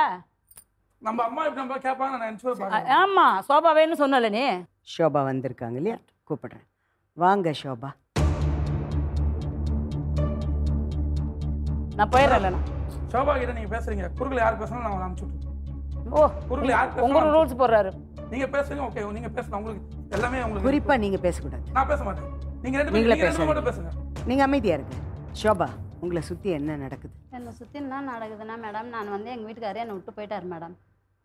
நம்ம அம்மா இப்படி நம்ம கேட்பாங்க நான் நினைச்சு பாருங்க. ஆமா சோபா வேணும்னு சொன்னல. நீ ஷோபா வந்திருக்காங்க இல்லையா, கூப்பிடுறேன். வாங்க ஷோபா. நான் போயிடுறேன். ஷோபா கிட்ட நீங்க பேசுறீங்க, குறுக்குல யார் பேசணும் நான் அனுப்பிச்சு விட்டுறேன். ஓ குறுக்குல யார் பேசணும் உங்க ரூல்ஸ் போடுறாரு. நீங்க பேசுங்க. ஓகே நீங்க பேசுங்க. உங்களுக்கு எல்லாமே உங்களுக்கு குறிப்பா நீங்க பேசக்கூடாது. நான் பேச மாட்டேன். நீங்க ரெண்டு பேரும் மட்டும் பேசுங்க. நீங்க அமைதியா இருங்க. ஷோபா உங்களை சுத்தி என்ன நடக்குது? என்னை சுற்றி என்ன நடக்குதுன்னா மேடம், நான் வந்து எங்கள் வீட்டுக்காரே என்னை விட்டு போயிட்டார் மேடம்.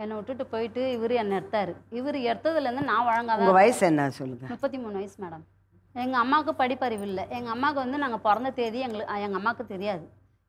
என்னை விட்டுட்டு போயிட்டு இவர் என்னை எடுத்தார். இவர் எடுத்ததுலேருந்து நான் வழங்காத. உங்கள் வயசு என்ன சொல்லுங்க? 33 வயசு மேடம். எங்கள் அம்மாவுக்கு படிப்பறிவு இல்லை. எங்கள் அம்மாவுக்கு வந்து நாங்கள் பிறந்த தேதி எங்கள் அம்மாவுக்கு தெரியாது.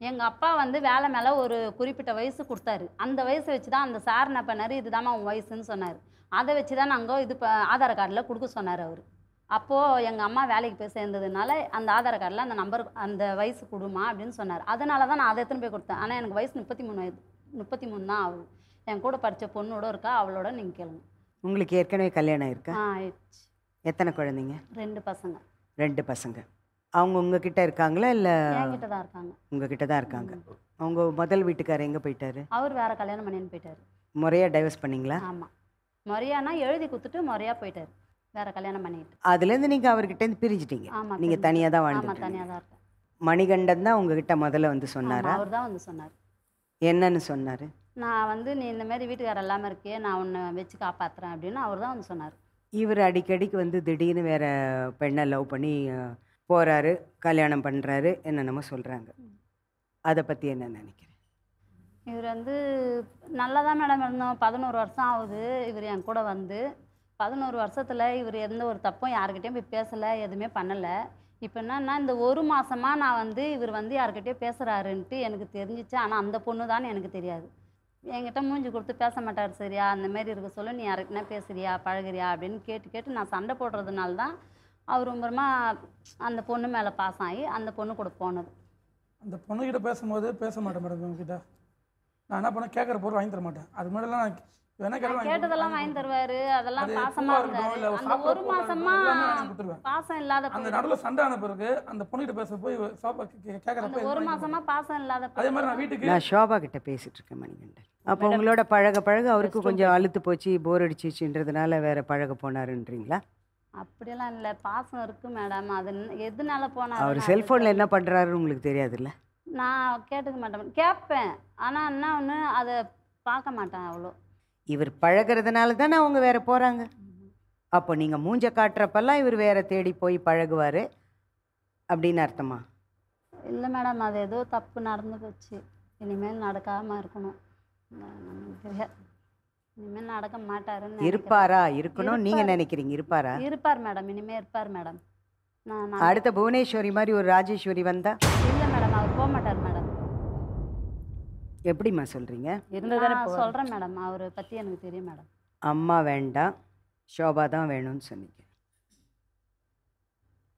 எங்கள் அப்பா வந்து வேலை மேலே ஒரு குறிப்பிட்ட வயசு கொடுத்தாரு. அந்த வயசை வச்சு தான் அந்த சார் என்ன பண்ணார், இதுதாம்மா உன் வயசுன்னு சொன்னார். அதை வச்சு தான் நாங்கள் இது ஆதார் கார்டில் கொடுக்க சொன்னார் அவர். அப்போது எங்கள் அம்மா வேலைக்கு போய் சேர்ந்ததுனால அந்த ஆதார் கார்டில் அந்த நம்பர் அந்த வயசு கொடுமா அப்படின்னு சொன்னார். அதனால தான் நான் அதை எடுத்துன்னு போய் கொடுத்தேன். ஆனால் எனக்கு வயசு 33 தான் ஆகுது. என் கூட படித்த பொண்ணோட இருக்கா, அவளோட நீங்கள் கேளுங்க. உங்களுக்கு ஏற்கனவே கல்யாணம் இருக்கா? ஆயிடுச்சு. எத்தனை குழந்தைங்க? 2 பசங்க. 2 பசங்க. அவங்க உங்ககிட்ட இருக்காங்களா இல்லை? என்கிட்ட தான் இருக்காங்க. உங்ககிட்ட தான் இருக்காங்க. அவங்க முதல் வீட்டுக்காரர் எங்கே போயிட்டாரு? அவர் வேற கல்யாணம் பண்ணின்னு போயிட்டாரு. முறையாக டைவர்ஸ் பண்ணீங்களா? ஆமாம், முறையானா எழுதி கொடுத்துட்டு முறையாக போயிட்டார். வேற கல்யாணம் பண்ணிட்டு அதுலேருந்து நீங்கள் அவர்கிட்டேருந்து பிரிஞ்சிட்டீங்க. ஆமாம், நீங்கள் தனியாக தான் ஆமாம் வாழ்ந்துட்டு தனியாக தான் இருக்கேன். மணிகண்டன் தான் உங்ககிட்ட முதல்ல வந்து சொன்னாரா? அவர் தான் வந்து சொன்னார். என்னன்னு சொன்னார்? நான் வந்து நீ இந்த மாதிரி வீட்டுக்காரர் எல்லாமே இருக்கே, நான் உன்னை வச்சு காப்பாற்றுறேன் அப்படின்னு அவர் தான் வந்து சொன்னார். இவர் அடிக்கடிக்கு வந்து திடீர்னு வேற பெண்ணை லவ் பண்ணி போகிறாரு, கல்யாணம் பண்ணுறாரு, என்னென்னமோ சொல்கிறாங்க. அதை பற்றி என்ன நினைக்கிறேன்? இவர் வந்து நல்லா தான் மேடம் இருந்தோம். 11 வருஷம் ஆகுது இவர் என் கூட வந்து. 11 வருஷத்தில் இவர் எந்த ஒரு தப்பும் யாருக்கிட்டையும் போய் பேசலை, எதுவுமே பண்ணலை. இப்போ என்னன்னா இந்த 1 மாதமாக நான் வந்து இவர் வந்து யாருக்கிட்டையும் பேசுகிறாருன்ட்டு எனக்கு தெரிஞ்சிச்சு. ஆனால் அந்த பொண்ணு தான் எனக்கு தெரியாது. என்கிட்ட மூஞ்சி கொடுத்து பேச மாட்டார். சரியா அந்த மாதிரி இருக்க சொல்ல நீ யாருக்குன்னா பேசுறியா பழகுறியா அப்படின்னு கேட்டு கேட்டு நான் சண்டை போடுறதுனால தான் அவர் ரொம்பமா அந்த பொண்ணு மேலே பாசம் ஆகி அந்த பொண்ணு கூட போனது. அந்த பொண்ணுக்கிட்ட பேசும்போது பேச மாட்டேன் மேடம் உங்ககிட்ட. நான் என்ன பண்ண கேட்குற பொருள் வாங்கி தர மாட்டேன். அது முன்னாடிலாம் நான் வேணா கேட்டதெல்லாம் வாங்கி தருவாரு. அதெல்லாம் பாசமா இருந்தாரு. அந்த 1 மாசமா பாசம் இல்லாத அந்த நடுவில் சண்டை ஆன பிறகு அந்த பொண்ணுகிட்ட பேச போய் ஷாப்பா கேட்குறப்ப 1 மாசமா பாசம் இல்லாத அதே மாதிரி நான் வீட்டுக்கு நான் ஷோபா கிட்ட பேசிட்டு இருக்கேன் மணிகண்டன். அப்போ உங்களோட பழக அவருக்கு கொஞ்சம் அழுத்து போச்சு, போர் அடிச்சிச்சுன்றதுனால வேற பழக போனாருன்றீங்களா? அப்படியெல்லாம் இல்லை, பாசம் இருக்கு மேடம். அது எதுனால போனா அவர் செல்ஃபோனில் என்ன பண்ணுறாருன்னு உங்களுக்கு தெரியாதுல்ல? நான் கேட்டுக்க மாட்டேன், கேட்பேன். ஆனால் என்ன ஒன்று அதை பார்க்க மாட்டேன் அவ்வளோ. இவர் பழகிறதுனால தானே அவங்க வேற போகிறாங்க. அப்போ நீங்கள் மூஞ்ச காட்டுறப்பெல்லாம் இவர் வேற தேடி போய் பழகுவார் அப்படின்னு அர்த்தமா? இல்லை மேடம், அது ஏதோ தப்பு நடந்து போச்சு. இனிமேல் நடக்காமல் இருக்கணும். நமக்கு தெரியாது, இனிமேல் நடக்க மாட்டாருன்னு இருப்பாரா? இருக்கணும் நீங்கள் நினைக்கிறீங்க. இருப்பாரா? இருப்பார் மேடம், இனிமேல் இருப்பார் மேடம். நான் அடுத்த புவனேஸ்வரி மாதிரி ஒரு ராஜேஸ்வரி வந்தா? இல்லை மேடம், அவர் போக மாட்டார் மேடம். எப்படிம்மா சொல்கிறீங்க? நான் சொல்கிறேன் மேடம், அவரை பற்றி எனக்கு தெரியும் மேடம். அம்மா வேண்டாம், ஷோபா தான் வேணும்னு சொன்னீங்க.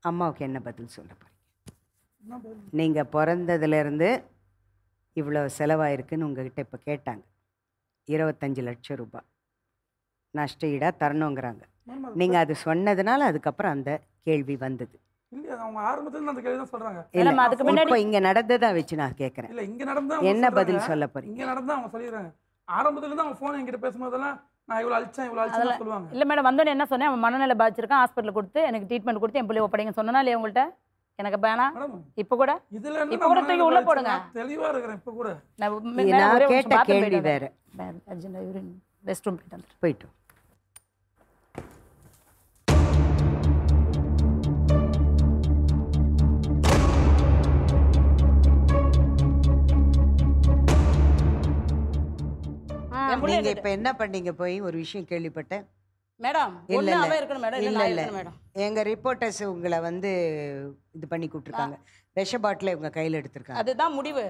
அம்மாவுக்கு என்ன பதில் சொல்ல போறீங்க? நீங்கள் பிறந்ததுலேருந்து இவ்வளோ செலவாயிருக்குன்னு உங்ககிட்ட இப்போ கேட்டாங்க. 25 லட்சம் ரூபாய் நஷ்ட ஈடாக தரணுங்கிறாங்க. நீங்கள் அது சொன்னதுனால அதுக்கப்புறம் அந்த கேள்வி வந்தது. அவங்க ஆரம்பத்துல அந்த கேள்வி தான் சொல்றாங்க. இப்போ இங்கே நடந்ததை வச்சு நான் கேட்குறேன். இல்லை இங்கே நடந்தா என்ன பதில் சொல்ல போறீங்க? இங்கே நடந்தா அவங்க சொல்லிடுறாங்க. ஆரம்பத்துல இருந்து அவங்க ஃபோன் என்கிட்ட பேசும்போதெல்லாம் நான் இவ்வளோ அழிச்சேன் சொல்லுவாங்க. இல்லை மேடம், வந்தோடனே என்ன சொன்னேன், அவன் மனநிலை பாதிச்சிருக்கான், ஹாஸ்பிட்டல் கொடுத்து எனக்கு ட்ரீட்மெண்ட் கொடுத்து என் பிள்ளைய ஒப்படைங்க சொன்னா இல்லையா உங்கள்கிட்ட? எனக்கு வேணாம். இப்போ கூட இதுல இப்போ கூட தூக்கி உள்ள போடுங்க. தெளிவா இருக்கிறேன். இப்போ கூட நான் கேட்ட கேள்வி வேற. ரெஸ்ட் ரூம் போயிட்டு போயிட்டோம். நீங்க இப்ப என்ன பண்ணீங்க? போய் ஒரு விஷயம் கேள்விப்பட்டேன் மேடம். இல்ல அவ இருக்கணும் மேடம், இல்ல நான் இருக்கணும் மேடம். எங்க ரிப்போர்ட்டர்ஸ் உங்களை வந்து இது பண்ணி கூட்டிருக்காங்க. விஷ பாட்டில இவங்க கையில எடுத்திருக்காங்க. அதுதான் முடிவு.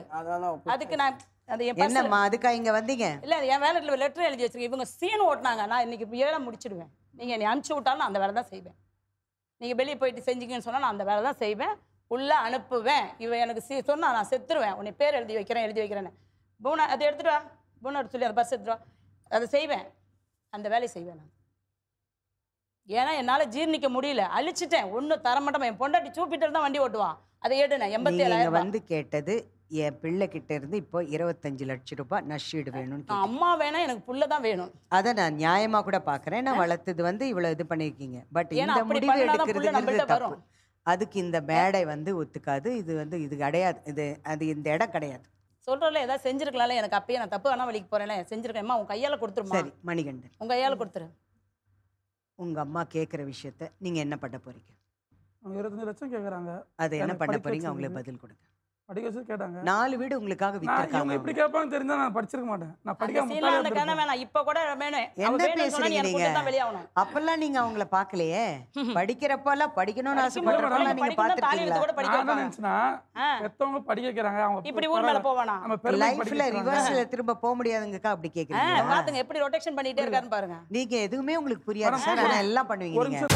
அதுக்கு நான் அது என்னம்மா அதுக்கா இங்க வந்தீங்க? இல்ல என் வேலையில லெட்டர் எழுதி வச்சிருக்கேன். இவங்க சீன் ஓட்டினாங்க. நான் இன்னைக்கு வேலை முடிச்சிடுவேன். நீங்க என்னை அனுப்பிச்சு விட்டாலும் நான் அந்த வேலை தான் செய்வேன். நீங்க வெளியே போயிட்டு செஞ்சீங்கன்னு சொன்னா நான் அந்த வேலை தான் செய்வேன். உள்ள அனுப்புவேன். இவன் எனக்கு சொன்னா நான் செத்துருவேன். உன்னை பேர் எழுதி வைக்கிறேன்னு பூனா அதை எடுத்துட்டு வா, பூனா சொல்லி அந்த பஸ் எடுத்துட்டு வா, அதை செய்வேன். அந்த வேலையை செய்வேன் நான். ஏன்னா என்னால் ஜீர்ணிக்க முடியல, அழிச்சிட்டேன். ஒன்றும் தரமாட்டேன். என் பொண்டாட்டி சூப்பிட்டர் தான் வண்டி ஓட்டுவான். அதை ஏடுனேன். 87,000 வந்து கேட்டது என் பிள்ளை கிட்ட இருந்து இப்போ 25 லட்சம் ரூபாய் நஷ்டீடு வேணும்னு. அம்மா வேணா, எனக்கு புள்ள தான் வேணும். அதை நான் நியாயமா கூட பாக்குறேன். நான் வளர்த்தது வந்து இவ்வளவு இது பண்ணிருக்கீங்க. பட் இந்த முடிவு எடுக்கிறதுங்கிறது தப்பு. அதுக்கு இந்த மேடை வந்து ஒத்துக்காது. இது வந்து இது கிடையாது. இது அது இந்த இடம் கிடையாது. சொல்றல ஏதாவது செஞ்சிருக்கலாம்ல. எனக்கு அப்பயே நான் தப்பு வேணா வழிக்கு போறேன்ல, செஞ்சிருக்கேன். உங்க கையால கொடுத்துருமா? சரி மணிகண்டன், உங்க கையால கொடுத்துரு. உங்க அம்மா கேட்குற விஷயத்த நீங்க என்ன பண்ண போறீங்க? 25 லட்சம் கேட்குறாங்க. அதை என்ன பண்ண போறீங்க? அவங்களே பதில் கொடுங்க. படிக்க வச்சு கேட்டாங்க. 4 வீடு உங்களுக்காக வித்திருக்காங்க. எப்படி கேட்பாங்க தெரிஞ்சா நான் படிச்சிருக்க மாட்டேன். நான் படிக்காம வேணாம். இப்ப கூட வேணும். என்ன பேசுறீங்க நீங்க? அப்பெல்லாம் நீங்க அவங்கள பாக்கலையே. படிக்கிறப்பெல்லாம் படிக்கணும்னு ஆசைப்படுறப்பெல்லாம் நீங்க பாத்துட்டீங்களா? நான் நினைச்சேன்னா பெத்தவங்க படிக்க வைக்கிறாங்க. அவங்க இப்படி ஊர் மேல போவானா? லைஃப்ல ரிவர்ஸ்ல திரும்ப போக முடியாதுங்கக்கா. அப்படி கேக்குறீங்க. பாத்துங்க எப்படி ரொட்டேஷன் பண்ணிட்டே இருக்காருன்னு பாருங்க. நீங்க எதுவுமே உங்களுக்கு புரியாது சார். ஆனா எல்லாம் பண்ணுவீங்க நீங்க.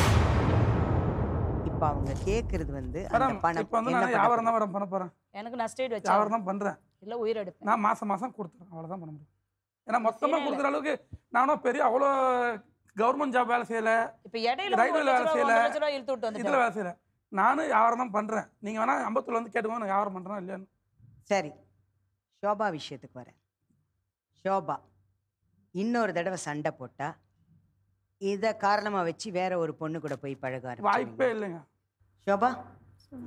இப்ப அவங்க கேக்குறது வந்து அந்த பணம். இப்ப வந்து நான் வியாபாரம் தான் மேடம் பண்ண போறேன். எனக்கு நஷ்டீடு வச்சு வியாபாரம் தான் பண்றேன். இல்ல உயிர் எடுப்பேன். நான் மாசம் கொடுத்துறேன். அவ்வளவுதான் பண்ண முடியும். ஏன்னா மொத்தமா கொடுக்குற அளவுக்கு நானும் பெரிய அவ்வளோ கவர்மெண்ட் ஜாப் வேலை செய்யல. இப்ப இடையில ரயில்வேல வேலை செய்யல, இழுத்து விட்டு வந்து இதுல வேலை செய்யல. நானும் வியாபாரம் தான் பண்றேன். நீங்க வேணா அம்பத்தூர்ல வந்து கேட்டுக்கோங்க நான் வியாபாரம் பண்றேன் இல்லையான்னு. சரி, ஷோபா விஷயத்துக்கு வரேன். ஷோபா இன்னொரு தடவை சண்டை போட்டா இதை காரணமா வச்சு வேற ஒரு பொண்ணு கூட போய் பழக வாய்ப்பே இல்லைங்க. ஷோபா,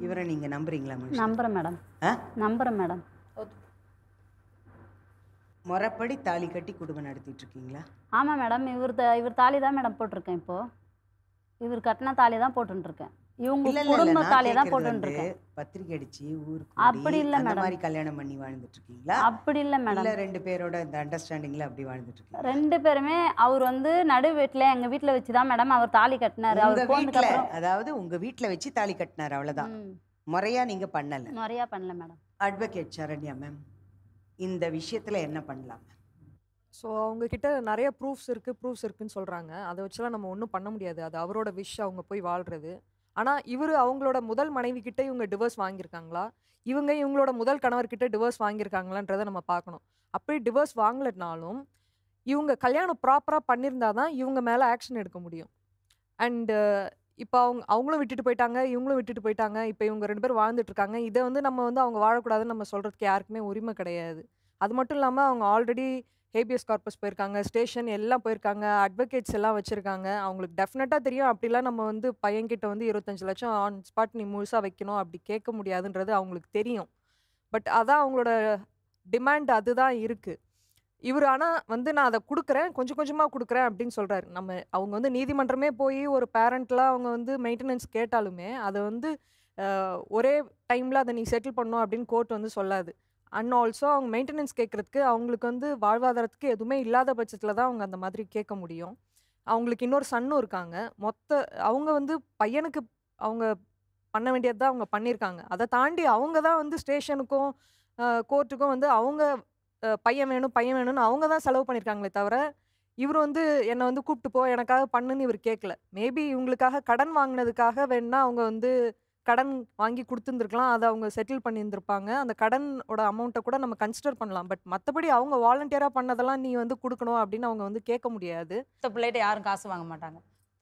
இவரை நீங்க நம்புறீங்களா? நம்புறேன் மேடம். நம்புறேன் மேடம். முறைப்படி தாலி கட்டி குடும்பம் நடத்திட்டு இருக்கீங்களா? ஆமாம் மேடம். இவர் தாலி தான் மேடம் போட்டிருக்கேன். இப்போது இவர் கட்டின தாலி தான் போட்டுருக்கேன். இவங்க இல்ல இல்ல இல்ல குடும்ப நான் தாலியை தான் கேக்குறது போட்டுட்டு வந்து இருக்கேன். பத்திரிக்கை அடிச்சு ஊருக்கு அப்படி இல்ல அந்த மேடம். மாதிரி கல்யாணம் பண்ணி வாழ்ந்துட்டு இருக்கீங்களா அப்படி இல்லை இல்ல மேடம். 2 பேரோட இந்த அண்டர்ஸ்டாண்டிங்ல அப்படி வாழ்ந்துட்டு இருக்கீங்களா? 2 பேருமே அவர் வந்து நடு வீட்டில் எங்கள் வீட்டில் வச்சு தான் மேடம் அவர் தாலி கட்டினாரு. உங்க அவர் போனதுக்கு வீட்ல அப்புறம் அதாவது உங்க வீட்ல வச்சு தாலி கட்டினார் அவ்வளவுதான். முறையா நீங்க பண்ணல. முறையா பண்ணல மேடம். அட்வொகேட் சரண்யா மேம், இந்த விஷயத்துல என்ன பண்ணலாம்? ஸோ அவங்கக்கிட்ட நிறைய ப்ரூஃப்ஸ் இருக்குன்னு சொல்கிறாங்க. அதை வச்சுலாம் நம்ம ஒன்றும் பண்ண முடியாது. அது அவரோட விஷ், அவங்க போய் வாழ்கிறது. ஆனால் அவங்களோட முதல் மனைவி கிட்ட இவங்க டிவோர்ஸ் வாங்கியிருக்காங்களா, இவங்களோட முதல் கணவர்கிட்ட டிவோர்ஸ் வாங்கியிருக்காங்களான்றதை நம்ம பார்க்கணும். அப்படி டிவோர்ஸ் வாங்கலைனாலும் இவங்க கல்யாணம் ப்ராப்பராக பண்ணியிருந்தா தான் இவங்க மேலே ஆக்ஷன் எடுக்க முடியும். அண்டு இப்போ அவங்களும் விட்டுட்டு போயிட்டாங்க, இவங்களும் விட்டுட்டு போயிட்டாங்க. இப்போ இவங்க 2 பேரும் வாழ்ந்துட்டு இருக்காங்க. இதை வந்து நம்ம வந்து அவங்க வாழக்கூடாதுன்னு நம்ம சொல்கிறதுக்கு யாருக்குமே உரிமை கிடையாது. அது மட்டும் இல்லாமல் அவங்க ஆல்ரெடி ஹேபியஸ் கார்பஸ் போயிருக்காங்க, ஸ்டேஷன் எல்லாம் போயிருக்காங்க, அட்வொகேட்ஸ் எல்லாம் வச்சுருக்காங்க. அவங்களுக்கு டெஃபினட்டாக தெரியும் அப்படிலாம் நம்ம வந்து பையன்கிட்ட வந்து 25 லட்சம் ஆன் ஸ்பாட் நீ முழுசாக வைக்கணும் அப்படி கேட்க முடியாதுன்றது அவங்களுக்கு தெரியும். பட் அதான் அவங்களோட டிமாண்ட் அதுதான் இருக்குது. இவர் ஆனால் வந்து நான் அதை கொடுக்குறேன், கொஞ்சம் கொஞ்சமாக கொடுக்குறேன் அப்படின்னு சொல்கிறாரு. அவங்க வந்து நீதிமன்றமே போய் ஒரு பேரண்ட்லாம் அவங்க வந்து மெயின்டெனன்ஸ் கேட்டாலுமே அதை வந்து ஒரே டைமில் அதை நீ செட்டில் பண்ணணும் அப்படின்னு கோர்ட் வந்து சொல்லாது. அண்ட் ஆல்சோ அவங்க மெயின்டெனன்ஸ் கேட்குறதுக்கு அவங்களுக்கு வந்து வாழ்வாதாரத்துக்கு எதுவுமே இல்லாத பட்சத்தில் தான் அவங்க அந்த மாதிரி கேட்க முடியும். அவங்களுக்கு இன்னொரு சன்னும் இருக்காங்க. அவங்க வந்து பையனுக்கு அவங்க பண்ண வேண்டியது தான் அவங்க பண்ணியிருக்காங்க. அதை தாண்டி அவங்க தான் வந்து ஸ்டேஷனுக்கும் கோர்ட்டுக்கும் வந்து அவங்க பையன் வேணும்னு அவங்க தான் செலவு பண்ணியிருக்காங்களே தவிர இவர் வந்து என்னை வந்து கூப்பிட்டு போ எனக்காக பண்ணுன்னு இவர் கேட்கல. மேபி இவங்களுக்காக கடன் வாங்கினதுக்காக வேணா அவங்க வந்து கடன் வாங்கி கொடுத்துருந்துருக்கலாம், அதை அவங்க செட்டில் பண்ணியிருந்திருப்பாங்க. அந்த கடனோட அமௌண்ட்டை கூட நம்ம கன்சிடர் பண்ணலாம். பட் மற்றபடி அவங்க வாலண்டியராக பண்ணதெல்லாம் நீ வந்து கொடுக்கணும் அப்படின்னு அவங்க வந்து கேட்க முடியாது. பிள்ளைகிட்ட யாரும் காசு வாங்க மாட்டாங்க.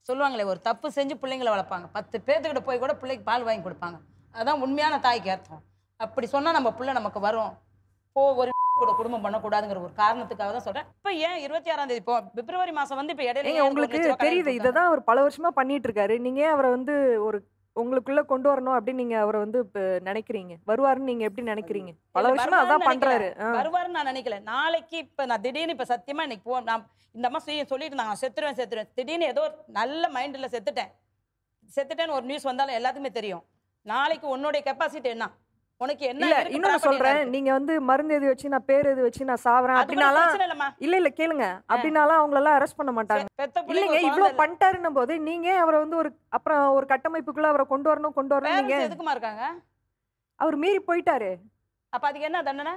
சொல்லுவாங்களே, ஒரு தப்பு செஞ்சு பிள்ளைங்களை வளர்ப்பாங்க, 10 பேர்த்துக்கிட்ட போய் கூட பிள்ளைக்கு பால் வாங்கி கொடுப்பாங்க. அதான் உண்மையான தாய்க்கு அர்த்தம். அப்படி சொன்னால் நம்ம பிள்ளை நமக்கு வரும். ஒரு கூட குடும்பம் பண்ணக்கூடாதுங்கிற ஒரு காரணத்துக்காக தான் சொல்கிறேன். இப்போ ஏன் 26ஆம் தேதி இப்போ பிப்ரவரி மாதம் வந்து இப்போ இடையில உங்களுக்கு தெரியுது இதை தான் அவர் பல வருஷமாக பண்ணிட்டு இருக்காரு. நீங்கள் அவரை வந்து ஒரு உங்களுக்குள்ள கொண்டு வரணும் அப்படின்னு நீங்க அவரை வந்து நினைக்கிறீங்க, வருவாருன்னு நீங்க எப்படி நினைக்கிறீங்க? பல வருஷமா அதான் பண்றாரு. வருவாருன்னு நான் நினைக்கல. நாளைக்கு இப்ப நான் திடீர்னு இப்ப சத்தியமா இன்னைக்கு நான் இந்த அம்மா சொல்லிட்டு இருந்தாங்க செத்துருவேன். திடீர்னு ஏதோ நல்ல மைண்ட்ல செத்துட்டேன்னு ஒரு நியூஸ் வந்தாலும் எல்லாத்துக்குமே தெரியும். நாளைக்கு உன்னுடைய கெப்பாசிட்டி என்ன, உனக்கு என்ன? இன்னொன்னு சொல்றேன், நீங்க வந்து மருந்து எது வச்சு நான் பேர் எது வச்சு நான் சாவறேன் அப்படினாலாம் இல்ல கேளுங்க, அப்படினாலாம் அவங்கள எல்லாம் அரெஸ்ட் பண்ண மாட்டாங்க. இல்லங்க, இவ்வளவு பண்ணிட்டாருன்னும் போது நீங்க அவரை வந்து அப்புறம் ஒரு கட்டமைப்புக்குள்ள அவரை கொண்டு வரணும் நீங்க எதுக்குமா இருக்காங்க? அவர் மீறி போயிட்டாரு. அப்ப அதுக்கு என்ன தண்டனை?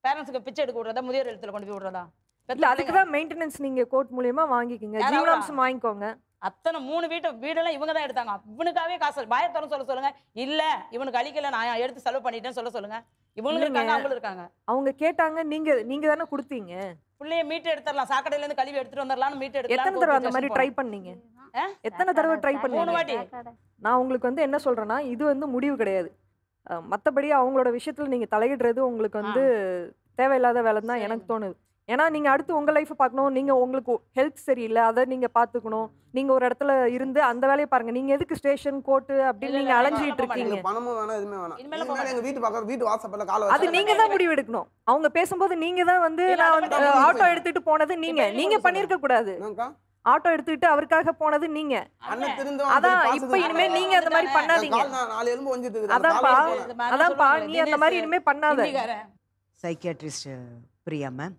பேரண்ட்ஸ்க்கு பிச்சை எடுக்க விடுறதா, முதியோர் இல்லத்துல கொண்டு போய் விடுறதா? இல்ல, அதுக்குதான் மெயின்டெனன்ஸ் நீங்க கோர்ட் மூலியமா வாங்கிக்கோங்க, ஜீவனாம்சம் வாங்கிக்கோங்க. அத்தனை 3 வீடெல்லாம் இவங்க தான் எடுத்தாங்க. இவனுக்காவே காசு பயத்தரம் சொல்லுங்க. இல்ல இவனுக்கு அழிக்கல, நான் எடுத்து செலவு பண்ணிட்டேன்னு சொல்லுங்க. இவங்களும் இருக்காங்க, அவங்களும் இருக்காங்க. அவங்க கேட்டாங்க, நீங்க தானே கொடுத்தீங்க. புள்ளைய மீட்டு எடுத்துடலாம், சாக்கடையில இருந்து கழுவி எடுத்துட்டு வந்துடலாம், மீட்டு எடுக்கலாம். எத்தனை தடவை அந்த மாதிரி ட்ரை பண்ணீங்க? எத்தனை தடவை ட்ரை பண்ணீங்க? 3 வாட்டி. நான் உங்களுக்கு வந்து என்ன சொல்றேன்னா, இது வந்து முடிவு கிடையாது. மற்றபடி அவங்களோட விஷயத்துல நீங்க தலையிடுறது உங்களுக்கு வந்து தேவையில்லாத வேலைன்னு தான் எனக்கு தோணுது. ஏன்னா நீங்க அடுத்து உங்க லைஃப் பார்க்கணும், நீங்க உங்களுக்கு ஹெல்த் சரியில்லை, அதை நீங்க பாத்துக்கணும். நீங்க ஒரு இடத்துல இருந்து அந்த வேலையை பாருங்க. நீங்க எதுக்கு ஸ்டேஷன் கோர்ட்டு அப்படின்னு நீங்க அலைஞ்சிட்டு இருக்கீங்க? பணமும் வேணாம், எதுவுமே வேணாம். எங்க வீட்டு பக்கம் வீட்டு வாசப்பல்ல கால அது நீங்க தான் முடிவு எடுக்கணும். அவங்க பேசும்போது நீங்க தான் வந்து நான் வந்து ஆட்டோ எடுத்துட்டு போனது நீங்க பண்ணிருக்க கூடாது. ஆட்டோ எடுத்துக்கிட்டு அவருக்காக போனது நீங்க. அதான் இப்ப இனிமே நீங்க அந்த மாதிரி பண்ணாதீங்க. அதான்ப்பா நீ அந்த மாதிரி இனிமே பண்ணாத. Psychiatrist Priya ma'am,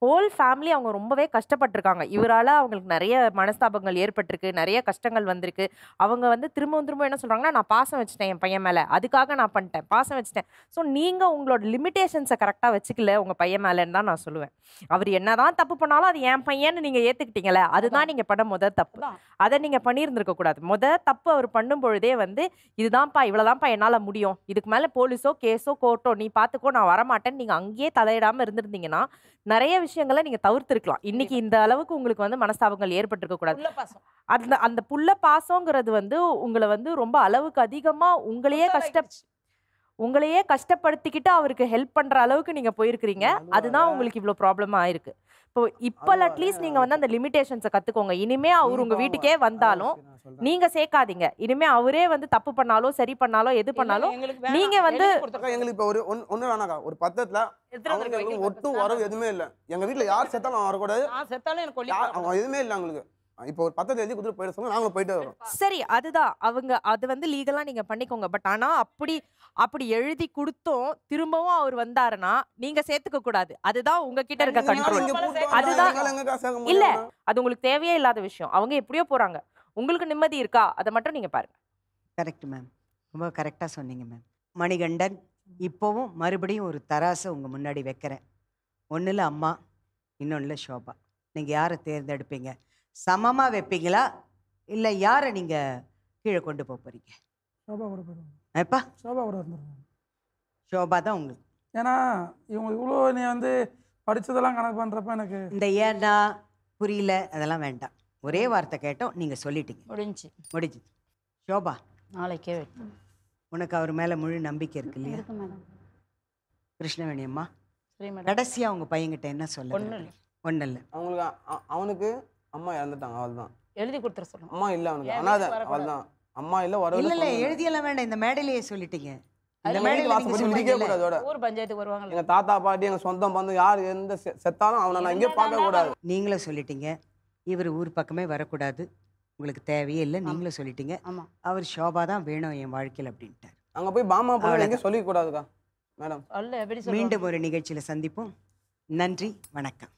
whole family அவங்க ரொம்பவே கஷ்டப்பட்டிருக்காங்க. இவரால் அவங்களுக்கு நிறைய மனஸ்தாபங்கள் ஏற்பட்டிருக்கு, நிறைய கஷ்டங்கள் வந்திருக்கு. அவங்க வந்து திரும்ப என்ன சொல்கிறாங்கன்னா, நான் பாசம் வச்சுட்டேன் என் பையன் மேலே, அதுக்காக நான் பண்ணிட்டேன், பாசம் வச்சுட்டேன். ஸோ நீங்கள் உங்களோட லிமிட்டேஷன்ஸை கரெக்டாக வச்சுக்கல உங்கள் பையன் மேலேன்னு தான் நான் சொல்லுவேன். அவர் என்ன தான் தப்பு பண்ணாலும் அது என் பையன்னு நீங்கள் ஏற்றுக்கிட்டீங்களே, அதுதான் நீங்கள் பண்ண தப்பு. அதை நீங்கள் பண்ணியிருந்துருக்கக்கூடாது. தப்பு அவர் பண்ணும் பொழுதே வந்து இதுதான்ப்பா, இவ்வளோதான்ப்பா என்னால் முடியும், இதுக்கு மேலே போலீஸோ கேஸோ கோர்ட்டோ நீ பார்த்துக்கோ, நான் வரமாட்டேன்னு நீங்கள் அங்கேயே தலையிடாமல் இருந்திருந்தீங்கன்னா நிறைய விஷயங்களை நீங்க தவிர்த்திருக்கலாம். இன்னைக்கு இந்த அளவுக்கு உங்களுக்கு வந்து மனஸ்தாபங்கள் ஏற்பட்டிருக்க கூடாது. அந்த புள்ள பாசங்கிறது வந்து உங்களை வந்து ரொம்ப அளவுக்கு அதிகமா உங்களையே கஷ்டப்படுத்திக்கிட்டு அவருக்கு ஹெல்ப் பண்ற அளவுக்கு நீங்க போயிருக்கிறீங்க. அதுதான் உங்களுக்கு இவ்வளவு ப்ராப்ளமா ஆயிருக்கு. இப்போ அட்லீஸ்ட் நீங்க வந்து அந்த லிமிட்டேஷன்ஸை கத்துக்கோங்க. இனிமே அவர் உங்க வீட்டுக்கே வந்தாலும் நீங்க சேர்க்காதீங்க. இனிமே அவரே வந்து தப்பு பண்ணாலோ சரி பண்ணாலோ எது பண்ணாலும் நீங்க வந்து எங்களுக்கு இப்ப ஒண்ணு வேணாக்கா, ஒரு பத்தத்துல ஒட்டும் வரவு எதுவுமே இல்ல. எங்க வீட்டுல யார் செத்தாலும் வரக்கூடாது, எதுவுமே இல்ல. அவங்களுக்கு இப்போ ஒரு பத்திரத்தை எழுதி கொடுத்துட்டு போயிட சொல்லுங்க, நாங்களும் போயிட்டு வரோம். சரி அதுதான் அது வந்து லீகலா நீங்க பண்ணிக்கோங்க. பட் ஆனா அப்படி எழுதி கொடுத்தோம் திரும்பவும் அவர் வந்தாருன்னா நீங்க சேர்த்துக்க கூடாது. அதுதான் உங்ககிட்ட இருக்க கண்ட்ரோல். அதுதான் இல்ல, அது உங்களுக்கு தேவையே இல்லாத விஷயம். அவங்க எப்படியோ போறாங்க, உங்களுக்கு நிம்மதி இருக்கா அதை மட்டும் நீங்க பாருங்க. கரெக்ட் மேம், ரொம்ப கரெக்டாக சொன்னீங்க மேம். மணிகண்டன், இப்போவும் மறுபடியும் ஒரு தராசை உங்கள் முன்னாடி வைக்கிறேன். ஒன்றில் அம்மா, இன்னொன்றில் ஷோபா. நீங்கள் யாரை தேர்ந்தெடுப்பீங்க? சமமாக வைப்பீங்களா இல்லை யாரை நீங்கள் கீழே கொண்டு போக போகிறீங்க? ஷோபா கூட போயிடுவாங்க. எப்பா ஷோபா கூட இருந்துருவாங்க. ஷோபா தான் உங்களுக்கு. ஏன்னா இவங்க இவ்வளோ நீ வந்து படித்ததெல்லாம் கணக்கு பண்ணுறப்ப எனக்கு இந்த ஏன்னா புரியல அதெல்லாம் வேண்டாம். ஒரே வார்த்தை கேட்டோம், நீங்கள் சொல்லிட்டீங்க, முடிஞ்சு. ஷோபா, நாளைக்கே வெட்டணும். உனக்கு அவர் மேலே முழு நம்பிக்கை இருக்கு இல்லையா? இருக்கு மேடம். கிருஷ்ணவேணி அம்மா, சரி மேடம். கடைசியாக உங்கள் பையன்கிட்ட என்ன சொல்ல? ஒன்றும் இல்லை, ஒன்றும் இல்லை. அவனுக்கு அம்மா இறந்துட்டாங்க, அவள் தான். எழுதி கொடுத்துற சொல்லணும். அம்மா இல்லை அவனுக்கு, அனாதை, அவள் தான். அம்மா இல்லை, வர இல்லை இல்லை எழுதியெல்லாம் வேண்டாம், இந்த மேடையிலேயே சொல்லிட்டீங்க. இந்த மேடையில் வாசப்படி மிதிக்க கூடாது. அதோட ஊர் பஞ்சாயத்துக்கு வருவாங்க. எங்க தாத்தா பாட்டி எங்க சொந்தம் பந்தம் யார் எந்த செத்தாலும் அவனை நான் இங்கே பார்க்க கூடாது. நீங்களும் சொல்லிட்டீங்க இவர் ஊர் பக்கமே வரக்கூடாது, உங்களுக்கு தேவையே இல்லை. நீங்களும் சொல்லிட்டீங்க ஆமாம், அவர் ஷோபா தான் வேணும் என் வாழ்க்கையில் அப்படின்ட்டார். அங்கே போய் பாமா போய் எங்கே சொல்லிக்கூடாதுக்கா மேடம். அல்ல எப்படி சொல்லுவாங்க? மீண்டும் ஒரு நிகழ்ச்சியில் சந்திப்போம். நன்றி, வணக்கம்.